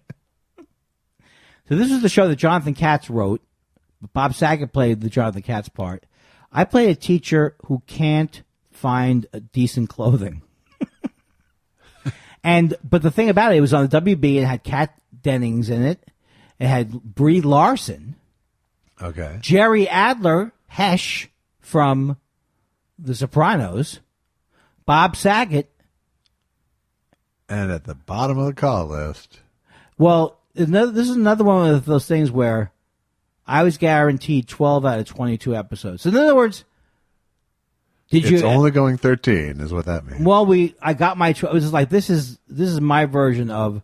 So this is the show that Jonathan Katz wrote. Bob Saget played the Jonathan Katz part. I play a teacher who can't find decent clothing. But the thing about it was on the WB, it had Kat Dennings in it. It had Brie Larson. Okay. Jerry Adler, Hesh from The Sopranos. Bob Saget. And at the bottom of the call list. Well, this is another one of those things where I was guaranteed 12 out of 22 episodes. So in other words, it's only going 13 is what that means. Well, I got my, it was just like, this is my version of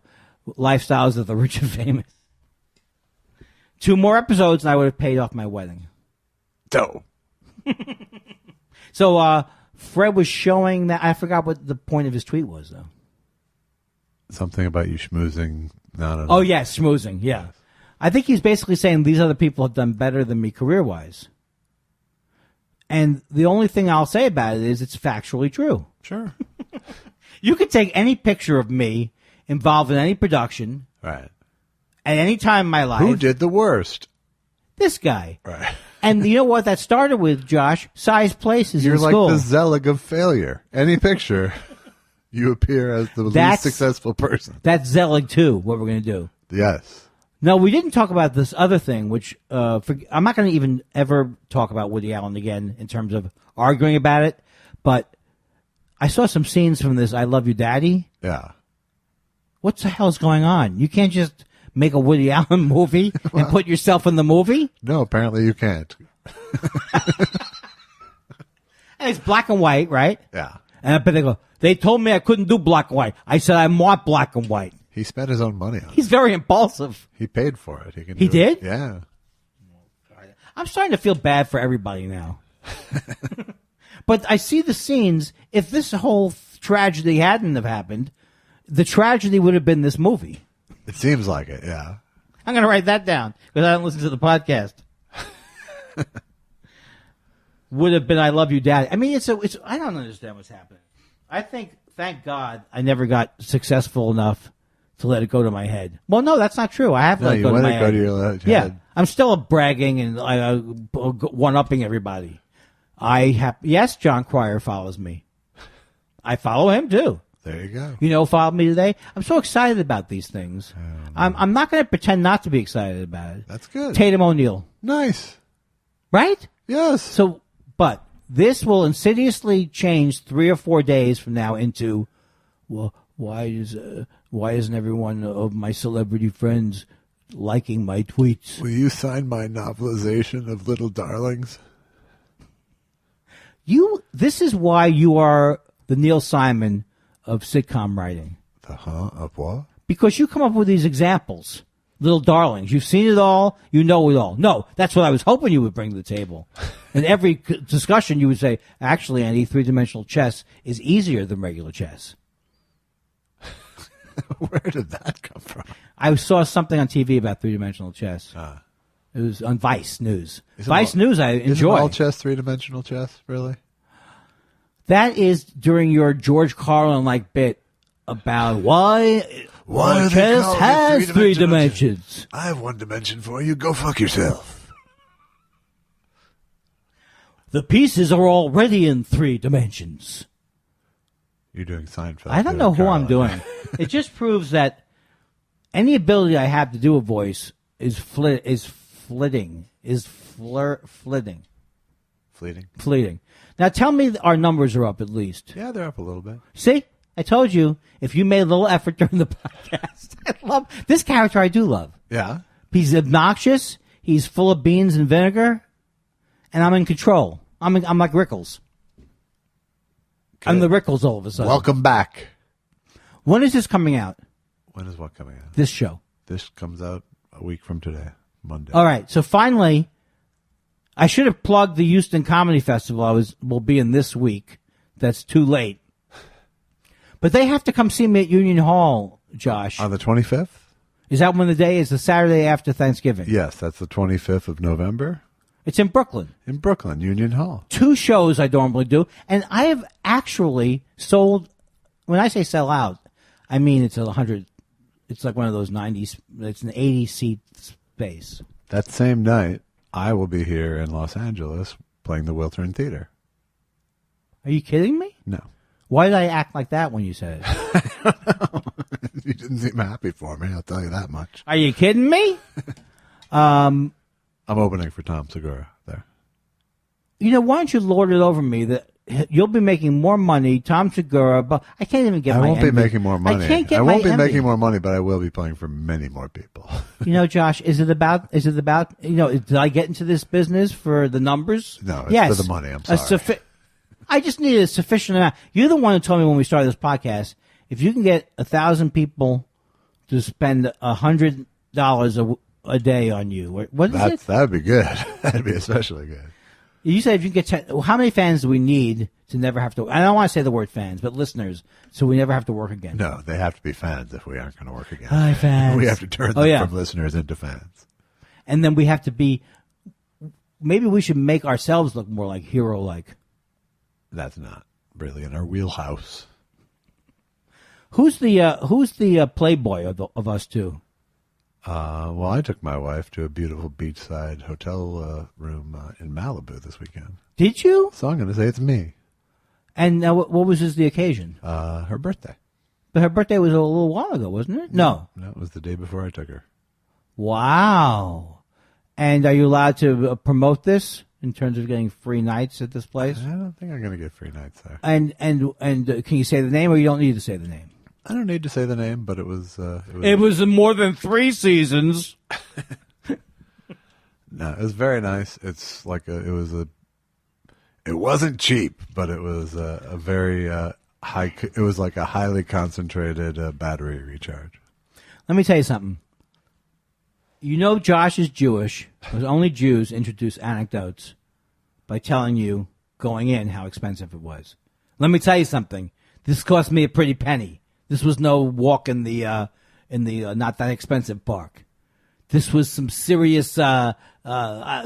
Lifestyles of the Rich and Famous. 2 more episodes and I would have paid off my wedding. Dope. So, Fred was showing that, I forgot what the point of his tweet was though. Something about you schmoozing. Oh, yes, schmoozing, yeah. I think he's basically saying these other people have done better than me career-wise. And the only thing I'll say about it is it's factually true. Sure. You could take any picture of me involved in any production. Right. At any time in my life. Who did the worst? This guy. Right. And you know what that started with, Josh? Size places in school. You're like the Zelig of failure. Any picture... You appear as the least successful person. That's Zelig 2, what we're going to do. Yes. No, we didn't talk about this other thing, which I'm not going to even ever talk about Woody Allen again in terms of arguing about it. But I saw some scenes from this I Love You, Daddy. Yeah. what the hell's going on? You can't just make a Woody Allen movie and put yourself in the movie? No, apparently you can't. And it's black and white, right? Yeah. And but they told me I couldn't do black and white. I said I want black and white. He spent his own money on it. He's very impulsive. He paid for it. He did? Yeah. I'm starting to feel bad for everybody now. But I see the scenes. If this whole tragedy hadn't have happened, the tragedy would have been this movie. It seems like it, yeah. I'm going to write that down because I don't listen to the podcast. Would have been I Love You, Daddy. I mean, it's I don't understand what's happening. I think, thank God, I never got successful enough to let it go to my head. Well, no, that's not true. I have let it go to my head. Yeah, I'm still bragging and one-upping everybody. Yes, John Cryer follows me. I follow him too. There you go. You know, followed me today. I'm so excited about these things. I'm not going to pretend not to be excited about it. That's good. Tatum O'Neal. Nice. Right? Yes. But this will insidiously change 3 or 4 days from now into, well, why isn't everyone of my celebrity friends liking my tweets? Will you sign my novelization of Little Darlings? This is why you are the Neil Simon of sitcom writing. Of what? Because you come up with these examples. Little Darlings. You've seen it all. You know it all. No, that's what I was hoping you would bring to the table. In every discussion, you would say, actually, Andy, three-dimensional chess is easier than regular chess. Where did that come from? I saw something on TV about three-dimensional chess. It was on Vice News. News I enjoy. Isn't all chess three-dimensional chess, really? That is during your George Carlin-like bit about why chess has three dimensions. I have one dimension for you. Go fuck yourself. The pieces are already in 3 dimensions. You're doing Seinfeld. I don't know who I'm doing. It just proves that any ability I have to do a voice is flitting. Now tell me our numbers are up at least. Yeah, they're up a little bit. See? I told you, if you made a little effort during the podcast. I love this character. I do love. Yeah. He's obnoxious. He's full of beans and vinegar. And I'm in control. I'm like Rickles. Good. I'm the Rickles all of a sudden. Welcome back. When is this coming out? When is what coming out? This show. This comes out a week from today, Monday. All right. So finally, I should have plugged the Houston Comedy Festival will be in this week. That's too late. But they have to come see me at Union Hall, Josh. On the 25th? Is that when the day is? The Saturday after Thanksgiving? Yes, that's the 25th of November. It's in Brooklyn. In Brooklyn, Union Hall. 2 shows I normally do. And I have actually sold, when I say sell out, I mean it's 100, it's like one of those 90s, it's an 80-seat space. That same night, I will be here in Los Angeles playing the Wiltern Theater. Are you kidding me? No. Why did I act like that when you said it? I don't know. You didn't seem happy for me, I'll tell you that much. Are you kidding me? I'm opening for Tom Segura there. You know, why don't you lord it over me that you'll be making more money, Tom Segura, but I can't even get I my won't be making more money. I won't be making more money, but I will be playing for many more people. You know, Josh, is it about, you know, did I get into this business for the numbers? No, it's for the money, I'm sorry. I just need a sufficient amount. You're the one who told me when we started this podcast, if you can get 1,000 people to spend $100 a day on you, what is it? That would be good. That'd be especially good. You said if you can get how many fans do we need to never have to? I don't want to say the word fans, but listeners, so we never have to work again. No, they have to be fans if we aren't going to work again. Hi, fans. We have to turn them from listeners into fans. And then we have to be. Maybe we should make ourselves look more like hero-like. That's not really in our wheelhouse. Who's the playboy of us two? Well, I took my wife to a beautiful beachside hotel room in Malibu this weekend. Did you? So I'm going to say it's me. And what was the occasion? Her birthday. But her birthday was a little while ago, wasn't it? No, it was the day before I took her. Wow. And are you allowed to promote this in terms of getting free nights at this place? I don't think I'm going to get free nights there. And can you say the name, or you don't need to say the name? I don't need to say the name, but it was. It was in more than 3 seasons. No, it was very nice. It's like it wasn't cheap, but it was a very high. It was like a highly concentrated battery recharge. Let me tell you something. You know Josh is Jewish, because only Jews introduce anecdotes by telling you, going in, how expensive it was. Let me tell you something. This cost me a pretty penny. This was no walk in the not that expensive park. This was some serious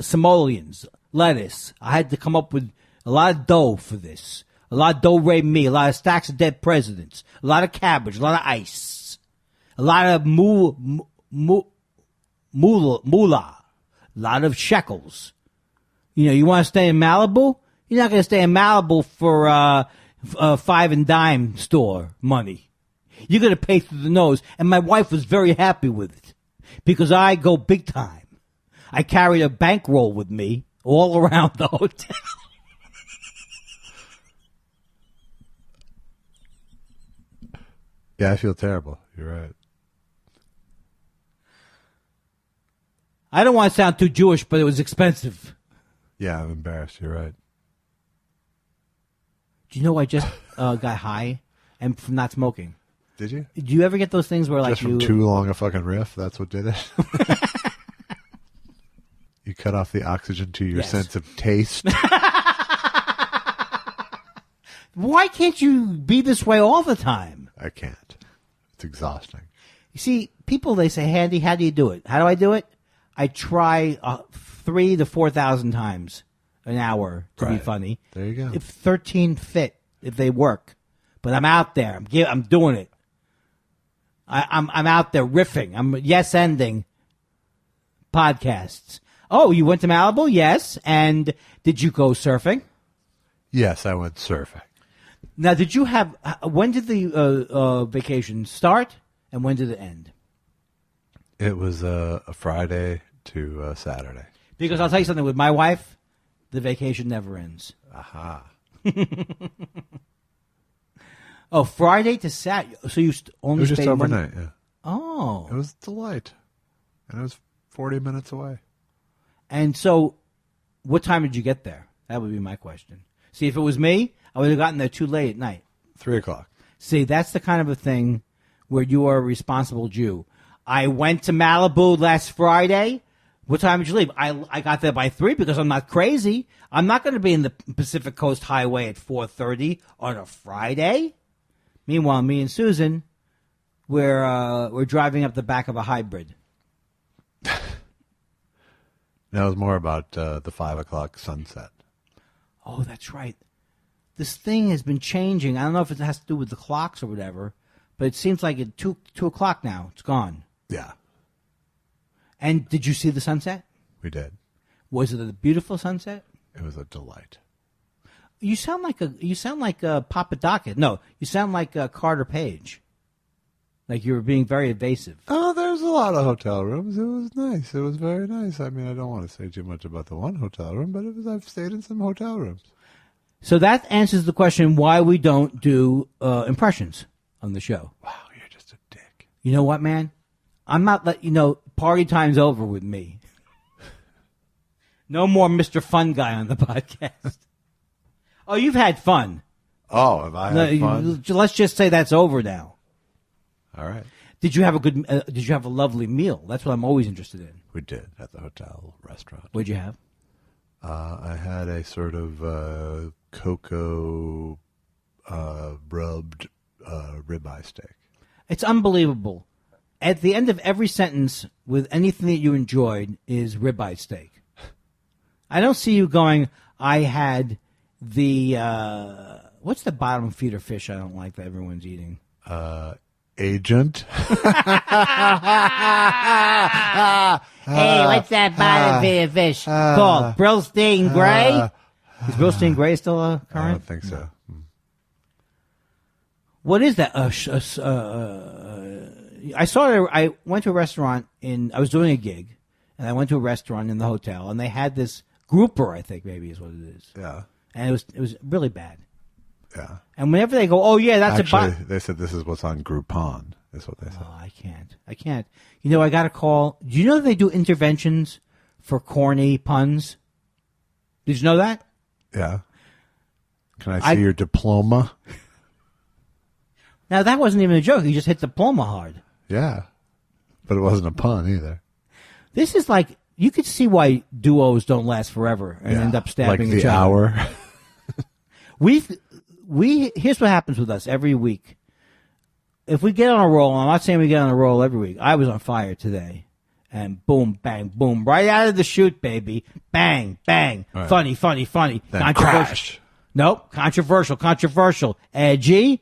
simoleons, lettuce. I had to come up with a lot of dough for this. A lot of do-re mi, a lot of stacks of dead presidents, a lot of cabbage, a lot of ice, a lot of moolah, a lot of shekels. You know, you want to stay in Malibu? You're not going to stay in Malibu for 5 and dime store money. You're going to pay through the nose. And my wife was very happy with it because I go big time. I carried a bankroll with me all around the hotel. Yeah, I feel terrible. You're right. I don't want to sound too Jewish, but it was expensive. Yeah, I'm embarrassed. You're right. Do you know I just got high and from not smoking? Did you? Do you ever get those things where like just from too long a fucking riff? That's what did it. You cut off the oxygen to your sense of taste. Why can't you be this way all the time? I can't. It's exhausting. You see, people, they say, Handy, how do you do it? How do I do it? I try 3,000 to 4,000 times an hour to be funny. There you go. If 13 fit, if they work. But I'm out there. I'm doing it. I'm out there riffing. I'm yes-ending podcasts. Oh, you went to Malibu? Yes. And did you go surfing? Yes, I went surfing. Now, did you have? When did the vacation start, and when did it end? It was a Friday to Saturday. Because I'll tell you something. With my wife, the vacation never ends. Aha. Oh, Friday to Saturday. So you only it was just stayed overnight. Yeah. Oh, it was a delight, and it was 40 minutes away. And so, what time did you get there? That would be my question. See, if it was me, I would have gotten there too late at night. 3:00. See, that's the kind of a thing where you are a responsible Jew. I went to Malibu last Friday. What time did you leave? I got there by 3 because I'm not crazy. I'm not going to be in the Pacific Coast Highway at 4:30 on a Friday. Meanwhile, me and Susan, we're driving up the back of a hybrid. That was more about the 5:00 sunset. Oh, that's right. This thing has been changing. I don't know if it has to do with the clocks or whatever, but it seems like at 2:00 now. It's gone. Yeah. And did you see the sunset? We did. Was it a beautiful sunset? It was a delight. You sound like Papa Docket. No, you sound like Carter Page. Like you were being very evasive. Oh, there's a lot of hotel rooms. It was nice. It was very nice. I mean, I don't want to say too much about the one hotel room, but I've stayed in some hotel rooms. So that answers the question why we don't do impressions on the show. Wow, you're just a dick. You know what, man? I'm not party time's over with me. No more Mr. Fun Guy on the podcast. Oh, you've had fun. Oh, have I had fun? Let's just say that's over now. All right. Did you have Did you have a lovely meal? That's what I'm always interested in. We did at the hotel restaurant. What'd you have? I had a sort of cocoa rubbed ribeye steak. It's unbelievable. At the end of every sentence with anything that you enjoyed is ribeye steak. I don't see you going, I had the, what's the bottom feeder fish I don't like that everyone's eating? Agent. Hey, what's that bottom feeder fish called? Brillstein Gray? Is Brillstein Gray still current? I don't think so. What is that? I saw it. I went to a restaurant I was doing a gig, and I went to a restaurant in the hotel, and they had this grouper, I think maybe is what it is. Yeah. And it was really bad. Yeah. And whenever they go, oh, yeah, that's Actually, a they said this is what's on Groupon, is what they said. Oh, I can't. You know, I got a call. Do you know they do interventions for corny puns? Did you know that? Yeah. Can I see your diploma? Now, that wasn't even a joke. You just hit diploma hard. Yeah. But it wasn't a pun either. This is like, you could see why duos don't last forever and end up stabbing like each the other. hour. Here's what happens with us every week. If we get on a roll, I'm not saying we get on a roll every week. I was on fire today. And boom, bang, boom. Right out of the chute, baby. Bang, bang. Right. Funny. Then Controversial. crash. Nope. Controversial. Edgy.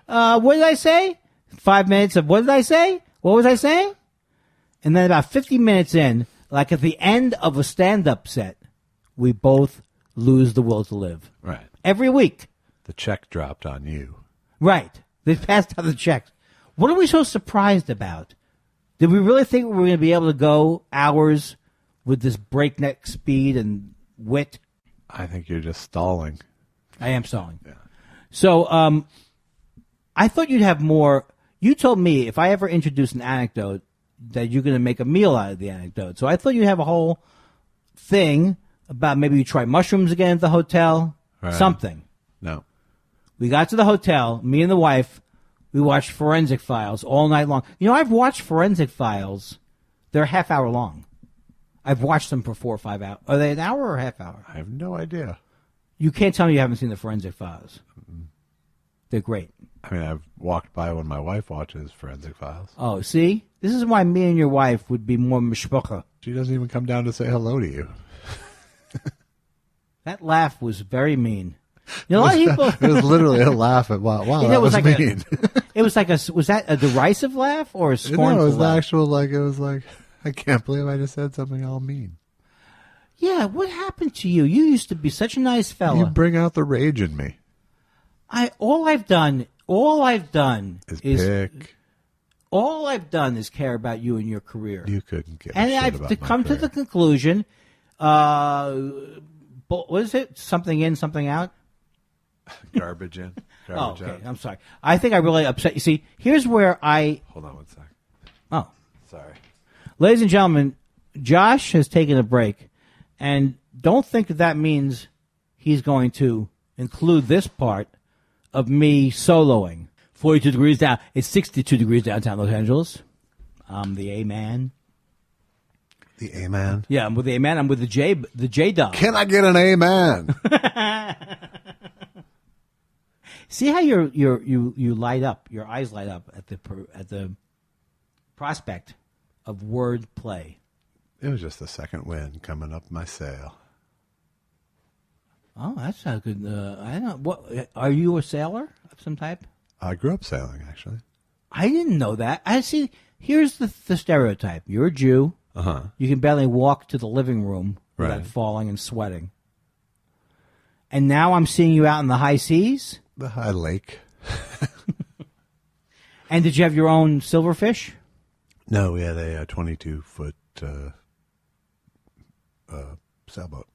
What did I say? 5 minutes of what did I say? What was I saying? And then about 50 minutes in, like at the end of a stand-up set, we both lose the will to live. Right. Every week. The check dropped on you. Right. They passed out the checks. What are we so surprised about? Did we really think we were going to be able to go hours with this breakneck speed and wit? I think you're just stalling. I am stalling. Yeah. So I thought you'd have more. You told me if I ever introduce an anecdote that you're going to make a meal out of the anecdote. So I thought you'd have a whole thing about maybe you try mushrooms again at the hotel, something. No. We got to the hotel, me and the wife, we watched Forensic Files all night long. You know, I've watched Forensic Files. They're a half hour long. I've watched them for 4 or 5 hours. Are they an hour or a half hour? I have no idea. You can't tell me you haven't seen the Forensic Files. They're great. I mean, I've walked by when my wife watches Forensic Files. Oh, see? This is why me and your wife would be more mishpucha. She doesn't even come down to say hello to you. That laugh was very mean. You know, a lot of people. It was literally a laugh at wow, that was like mean. It was like was that a derisive laugh or a scornful No, it was laugh? actual, it was like, I can't believe I just said something all mean. Yeah, what happened to you? You used to be such a nice fella. You bring out the rage in me. All I've done Is pick. all I've done is care about you and your career. You couldn't give a and shit I've about to my come to career. the conclusion, what is it? Something in, something out? Garbage in. Garbage Okay. out. I'm sorry. I think I really upset you. See, here's where Hold on one sec. Oh. Sorry. Ladies and gentlemen, Josh has taken a break, and don't think that means he's going to include this part of me soloing. 42 degrees down. It's 62 degrees downtown Los Angeles. I'm the A-man. The A-man? Yeah, I'm with the A-man. I'm with the J-Dog. Can I get an A-man? See how you light up, your eyes light up at the prospect of word play. It was just the second wind coming up my sail. Oh, that's not good. I don't know. What, are you a sailor of some type? I grew up sailing, actually. I didn't know that. I see. Here's the stereotype. You're a Jew. Uh-huh. You can barely walk to the living room without Right. falling and sweating. And now I'm seeing you out in the high seas. The high lake. And did you have your own silverfish? No, we had a 22-foot sailboat.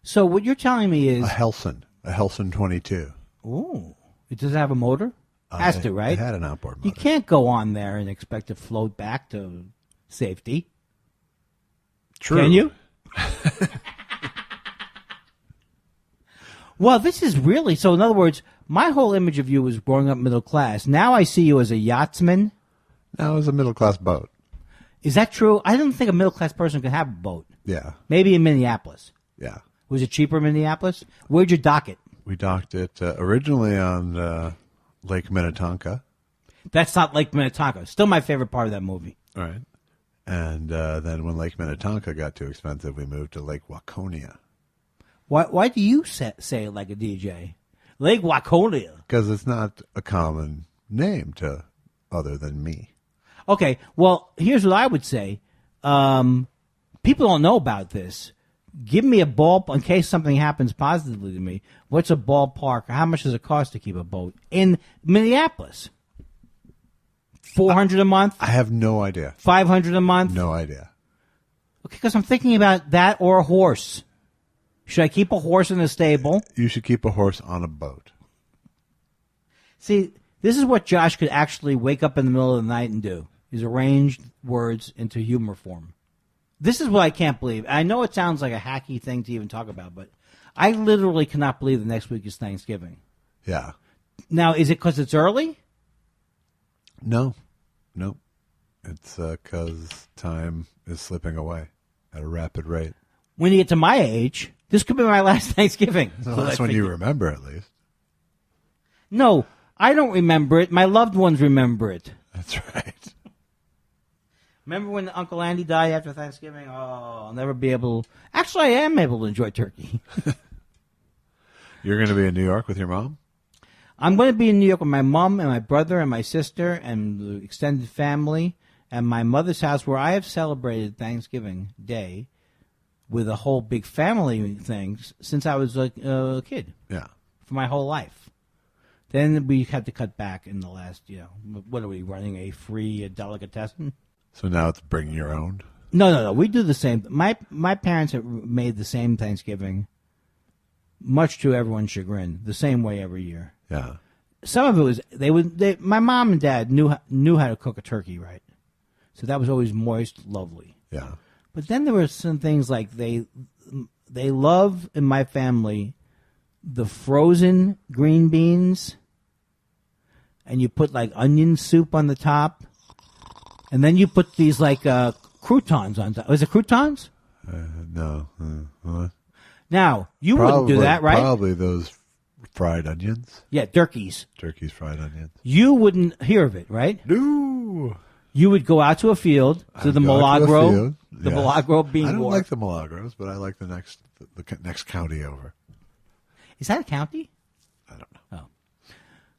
So what you're telling me is, A Helson 22. ooh, does it have a motor? Has to, right? It had an outboard motor. You can't go on there and expect to float back to safety. True. Can you? Well, this is really, so in other words, my whole image of you was growing up middle class. Now I see you as a yachtsman. No, it was a middle-class boat. Is that true? I don't think a middle class person can have a boat. Yeah. Maybe in Minneapolis. Yeah. Was it cheaper in Minneapolis? Where'd you dock it? We docked it originally on Lake Minnetonka. That's not Lake Minnetonka. Still my favorite part of that movie. All right. And then when Lake Minnetonka got too expensive, we moved to Lake Waconia. Why do you say it like a DJ? Lake Waconia. Because it's not a common name to other than me. Okay, well, here's what I would say. People don't know about this. Give me a ballpark, in case something happens positively to me. What's a ballpark? How much does it cost to keep a boat in Minneapolis? $400 a month? I have no idea. $500 a month? No idea. Okay, because I'm thinking about that or a horse. Should I keep a horse in the stable? You should keep a horse on a boat. See, this is what Josh could actually wake up in the middle of the night and do, is arrange words into humor form. This is what I can't believe. I know it sounds like a hacky thing to even talk about, but I literally cannot believe the next week is Thanksgiving. Yeah. Now, is it because it's early? No. It's because time is slipping away at a rapid rate. When you get to my age, this could be my last Thanksgiving. Well, that's when you remember, at least. No, I don't remember it. My loved ones remember it. That's right. Remember when Uncle Andy died after Thanksgiving? Oh, I'll never be able... Actually, I am able to enjoy turkey. You're going to be in New York with your mom? I'm going to be in New York with my mom and my brother and my sister and the extended family and my mother's house, where I have celebrated Thanksgiving Day with a whole big family thing since I was a kid. Yeah. For my whole life. Then we had to cut back in the last, what are we, running a free delicatessen? So now it's bring your own? No. We do the same. My parents have made the same Thanksgiving, much to everyone's chagrin, the same way every year. Yeah. Some of it was my mom and dad knew how to cook a turkey right, so that was always moist, lovely. Yeah. But then there were some things like they love in my family the frozen green beans, and you put like onion soup on the top, and then you put these like croutons on top. Was it croutons? No. What? Now you wouldn't do that, right? Probably those fried onions. Yeah, turkeys. Turkey's fried onions. You wouldn't hear of it, right? No. You would go out to a field to the Milagro, Milagro bean I don't wharf. like the Milagros, but I like the next county over. Is that a county? I don't know. Oh.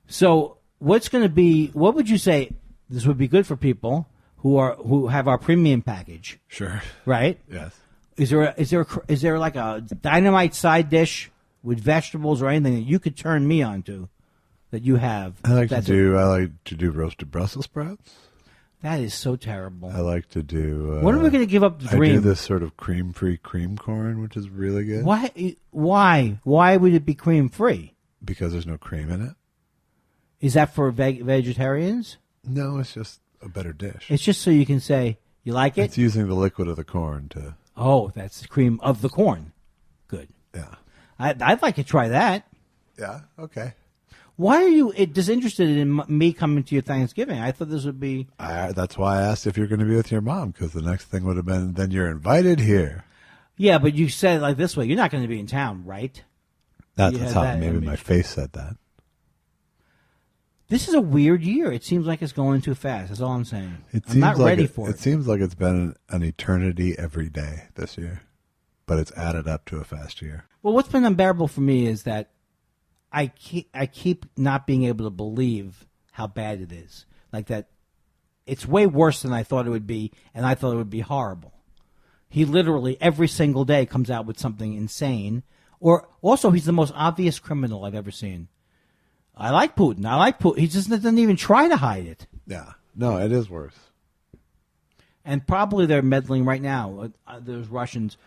So what would you say this would be good for people who have our premium package? Sure. Right? Yes. Is there like a dynamite side dish with vegetables or anything that you could turn me on to that you have? I like to do roasted Brussels sprouts. That is so terrible. I like to do... when are we going to give up the dream? I do this sort of cream-free cream corn, which is really good. Why would it be cream-free? Because there's no cream in it. Is that for vegetarians? No, it's just a better dish. It's just so you can say, you like it? It's using the liquid of the corn to... Oh, that's the cream of the corn. Good. Yeah. I'd like to try that. Yeah, okay. Why are you disinterested in me coming to your Thanksgiving? I thought this would be... That's why I asked if you're going to be with your mom, because the next thing would have been, then you're invited here. Yeah, but you said it like this way. You're not going to be in town, right? That's how maybe my face said that. This is a weird year. It seems like it's going too fast. That's all I'm saying. I'm not ready for it. It seems like it's been an eternity every day this year, but it's added up to a fast year. Well, what's been unbearable for me is that I keep not being able to believe how bad it is. Like that, it's way worse than I thought it would be, and I thought it would be horrible. He literally every single day comes out with something insane. Or also, he's the most obvious criminal I've ever seen. I like Putin. He just doesn't even try to hide it. Yeah. No, it is worse. And probably they're meddling right now. There's Russians.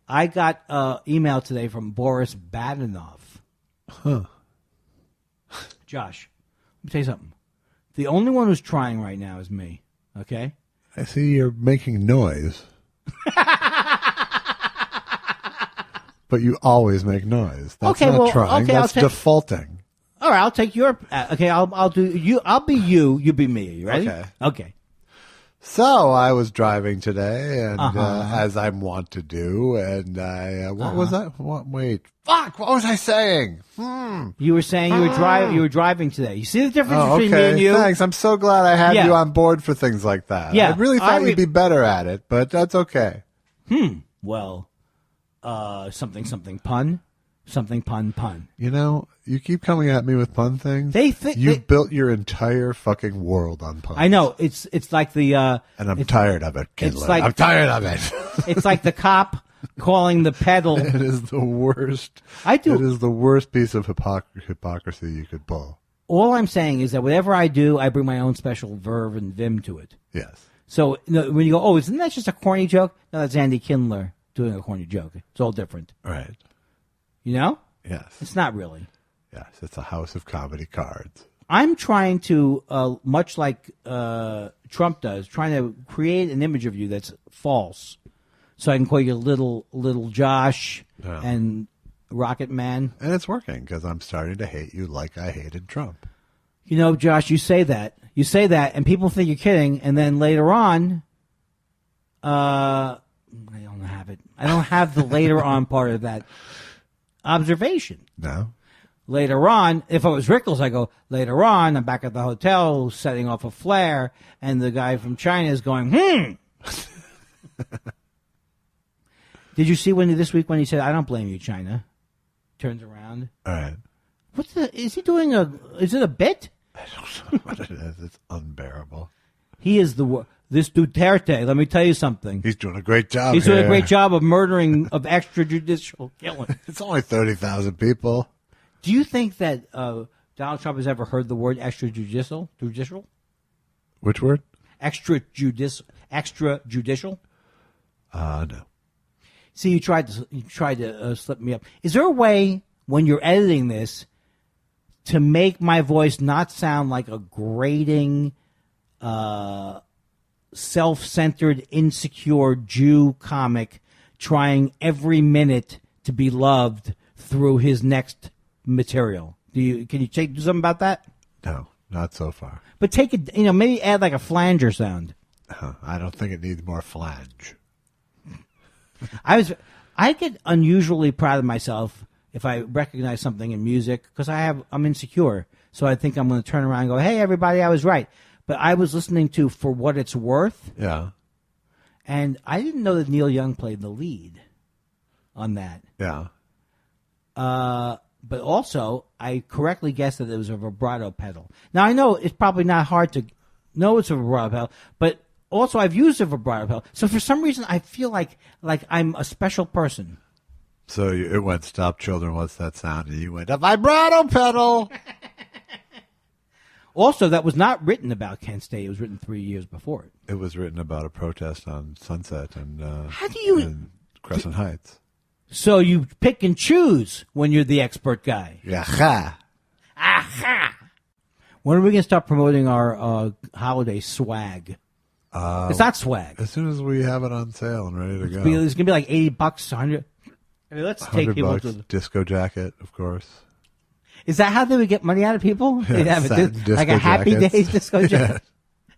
I got email today from Boris Badenov. Huh. Josh, let me tell you something. The only one who's trying right now is me. Okay? I see you're making noise. But you always make noise. That's not trying. That's defaulting. All right, I'll take your. Okay, I'll do you. I'll be you. You be me. You ready? Okay. So I was driving today, and as I'm wont to do, and what was that? Wait, fuck! What was I saying? You were saying you were driving today. You see the difference between me and you? Thanks. I'm so glad I had you on board for things like that. Yeah, I really thought you'd be better at it, but that's okay. Well, something pun. Something pun. You know, you keep coming at me with pun things. You've built your entire fucking world on puns. I know. It's like the and I'm tired of it, Kindler. Like, I'm tired of it. It's like the cop calling the pedal. It is the worst. It is the worst piece of hypocrisy you could pull. All I'm saying is that whatever I do, I bring my own special verve and vim to it. Yes. So when you go, oh, isn't that just a corny joke? No, that's Andy Kindler doing a corny joke. It's all different. Right. You know? Yes. It's not really. Yes, it's a house of comedy cards. I'm trying to, much like Trump does, trying to create an image of you that's false, so I can call you little Josh and Rocket Man. And it's working because I'm starting to hate you like I hated Trump. You know, Josh, you say that, and people think you're kidding, and then later on, I don't have it. I don't have the later on part of that observation. No. Later on, if I was Rickles, I go, later on, I'm back at the hotel setting off a flare, and the guy from China is going, Did you see this week when he said, I don't blame you, China? Turns around. All right. Is he doing is it a bit? I don't know what it is. It's unbearable. He is this Duterte, let me tell you something. He's doing a great job. He's doing a great job of murdering, of extrajudicial killing. It's only 30,000 people. Do you think that Donald Trump has ever heard the word extrajudicial? Judicial? Which word? Extrajudicial? No. See, you tried to slip me up. Is there a way when you're editing this to make my voice not sound like a grating, self-centered, insecure Jew comic trying every minute to be loved through his next material? Can you do something about that? No, not so far. But take it, maybe add like a flanger sound. I don't think it needs more flange. I get unusually proud of myself if I recognize something in music because I'm insecure. So I think I'm going to turn around and go, hey, everybody, I was right. But I was listening to For What It's Worth. Yeah. And I didn't know that Neil Young played the lead on that. Yeah. But also, I correctly guessed that it was a vibrato pedal. Now, I know it's probably not hard to know it's a vibrato pedal, but also I've used a vibrato pedal. So for some reason, I feel like I'm a special person. So it went, stop children, what's that sound? And you went, a vibrato pedal. Also, that was not written about Kent State. It was written 3 years before it. It was written about a protest on Sunset and Crescent Heights. So you pick and choose when you're the expert guy. Yeah. Aha! When are we going to start promoting our holiday swag? It's not swag. As soon as we have it on sale and ready to go. It's going to be like $80, $100. I mean, let's take people to the disco jacket, of course. Is that how they would get money out of people? Yeah, They'd have like a Happy jackets. Days disco jacket.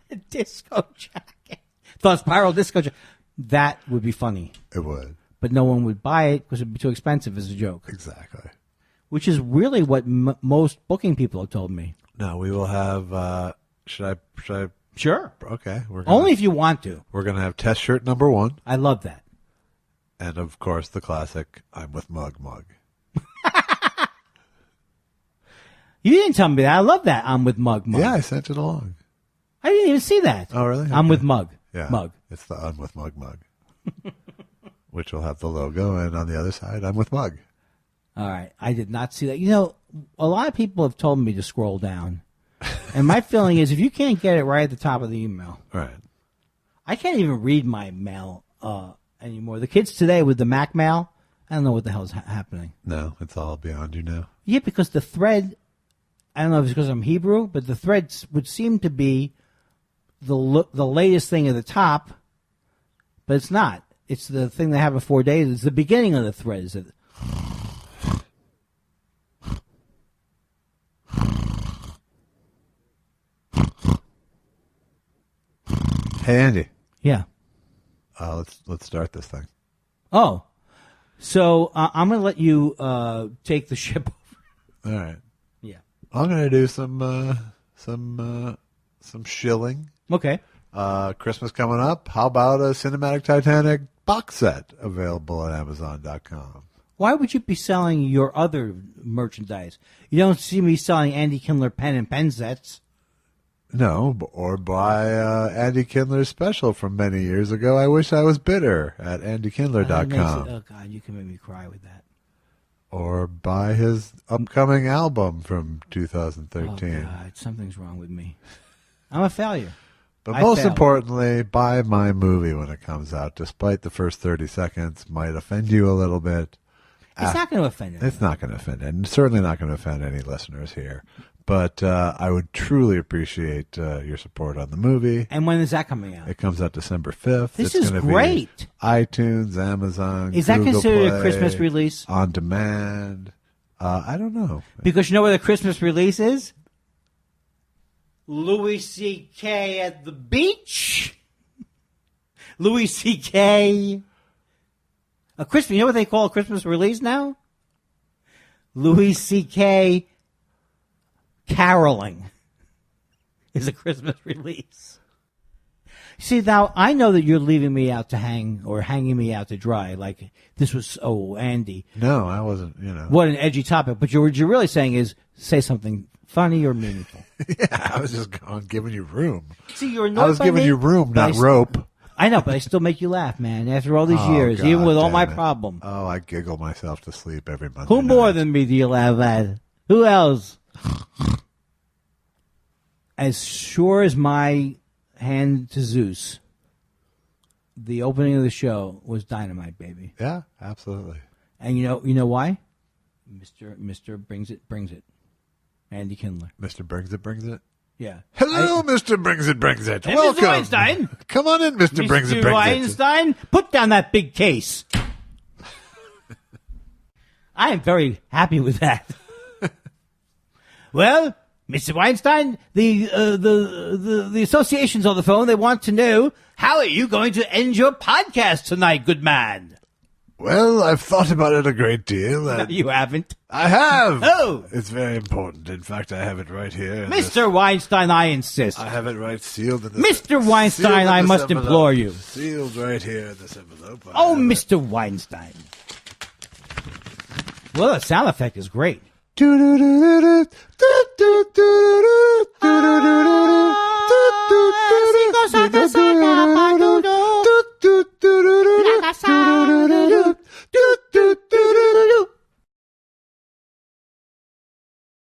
A disco jacket. The spiral disco jacket. That would be funny. It would. But no one would buy it because it would be too expensive as a joke. Exactly. Which is really what most booking people have told me. No, we will have, should I? Sure. Okay. Only if you want to. We're going to have test shirt number 1. I love that. And, of course, the classic, I'm with Mug. You didn't tell me that. I love that. I'm with Mug. Yeah, I sent it along. I didn't even see that. Oh, really? I'm with Mug. Yeah. Mug. It's the I'm with Mug. Which will have the logo, and on the other side, I'm with Mug. All right. I did not see that. A lot of people have told me to scroll down. And my feeling is if you can't get it right at the top of the email. Right. I can't even read my mail anymore. The kids today with the Mac mail, I don't know what the hell is happening. No, it's all beyond you now. Yeah, because the thread, I don't know if it's because I'm Hebrew, but the thread would seem to be the latest thing at the top, but it's not. It's the thing they have in 4 days. It's the beginning of the thread. Hey, Andy. Yeah. Let's start this thing. Oh, so I'm going to let you take the ship over. All right. Yeah. I'm going to do some shilling. Okay. Christmas coming up. How about a Cinematic Titanic box set available at Amazon.com? Why would you be selling your other merchandise? You don't see me selling Andy Kindler pen and pen sets. No, or buy Andy Kindler's special from many years ago, I Wish I Was Bitter, at AndyKindler.com. Oh, God, you can make me cry with that. Or buy his upcoming album from 2013. Oh, God, something's wrong with me. I'm a failure. But most importantly, buy my movie when it comes out, despite the first 30 seconds might offend you a little bit. It's not going to offend you. It's not going to offend, and certainly not going to offend any listeners here. But I would truly appreciate your support on the movie. And when is that coming out? It comes out December 5th. This it's is gonna great. Be iTunes, Amazon, Is that Google considered Play, a Christmas release? On demand. I don't know. Because you know where the Christmas release is? Louis C.K. at the beach. Louis C.K. A Christmas. You know what they call a Christmas release now? Louis C.K. caroling is a Christmas release. See, now I know that you're leaving me out to hang or hanging me out to dry. Like this was, Andy. No, I wasn't. What an edgy topic. But what you're really saying is say something funny or meaningful. Yeah, I was just giving you room. See, you're annoyed I was by giving me, you room, but not rope. I know, but I still make you laugh, man. After all these years, God even with all damn my it. problems. Oh, I giggle myself to sleep every Monday Who more night. than me do you laugh at? Who else? As sure as my hand to Zeus, the opening of the show was dynamite, baby. Yeah, absolutely. And you know why? Mr. Brings it. Andy Kindler. Mr. Brings it? Yeah. Hello, Mr. Brings it. Hey, Welcome. Mr. Weinstein. Come on in, Mr. Brings it. Weinstein, put down that big case. I am very happy with that. Well, Mr. Weinstein, the association's on the phone. They want to know, how are you going to end your podcast tonight, good man? Well, I've thought about it a great deal. No, you haven't. I have. Oh. It's very important. In fact, I have it right here. Mr. Weinstein, I insist. I have it right sealed in this. Mr. Weinstein, I must envelope. implore you. Sealed right here in this envelope. Oh, Mr. Weinstein. Well, the sound effect is great. Do-do-do-do-do, do-do-do-do.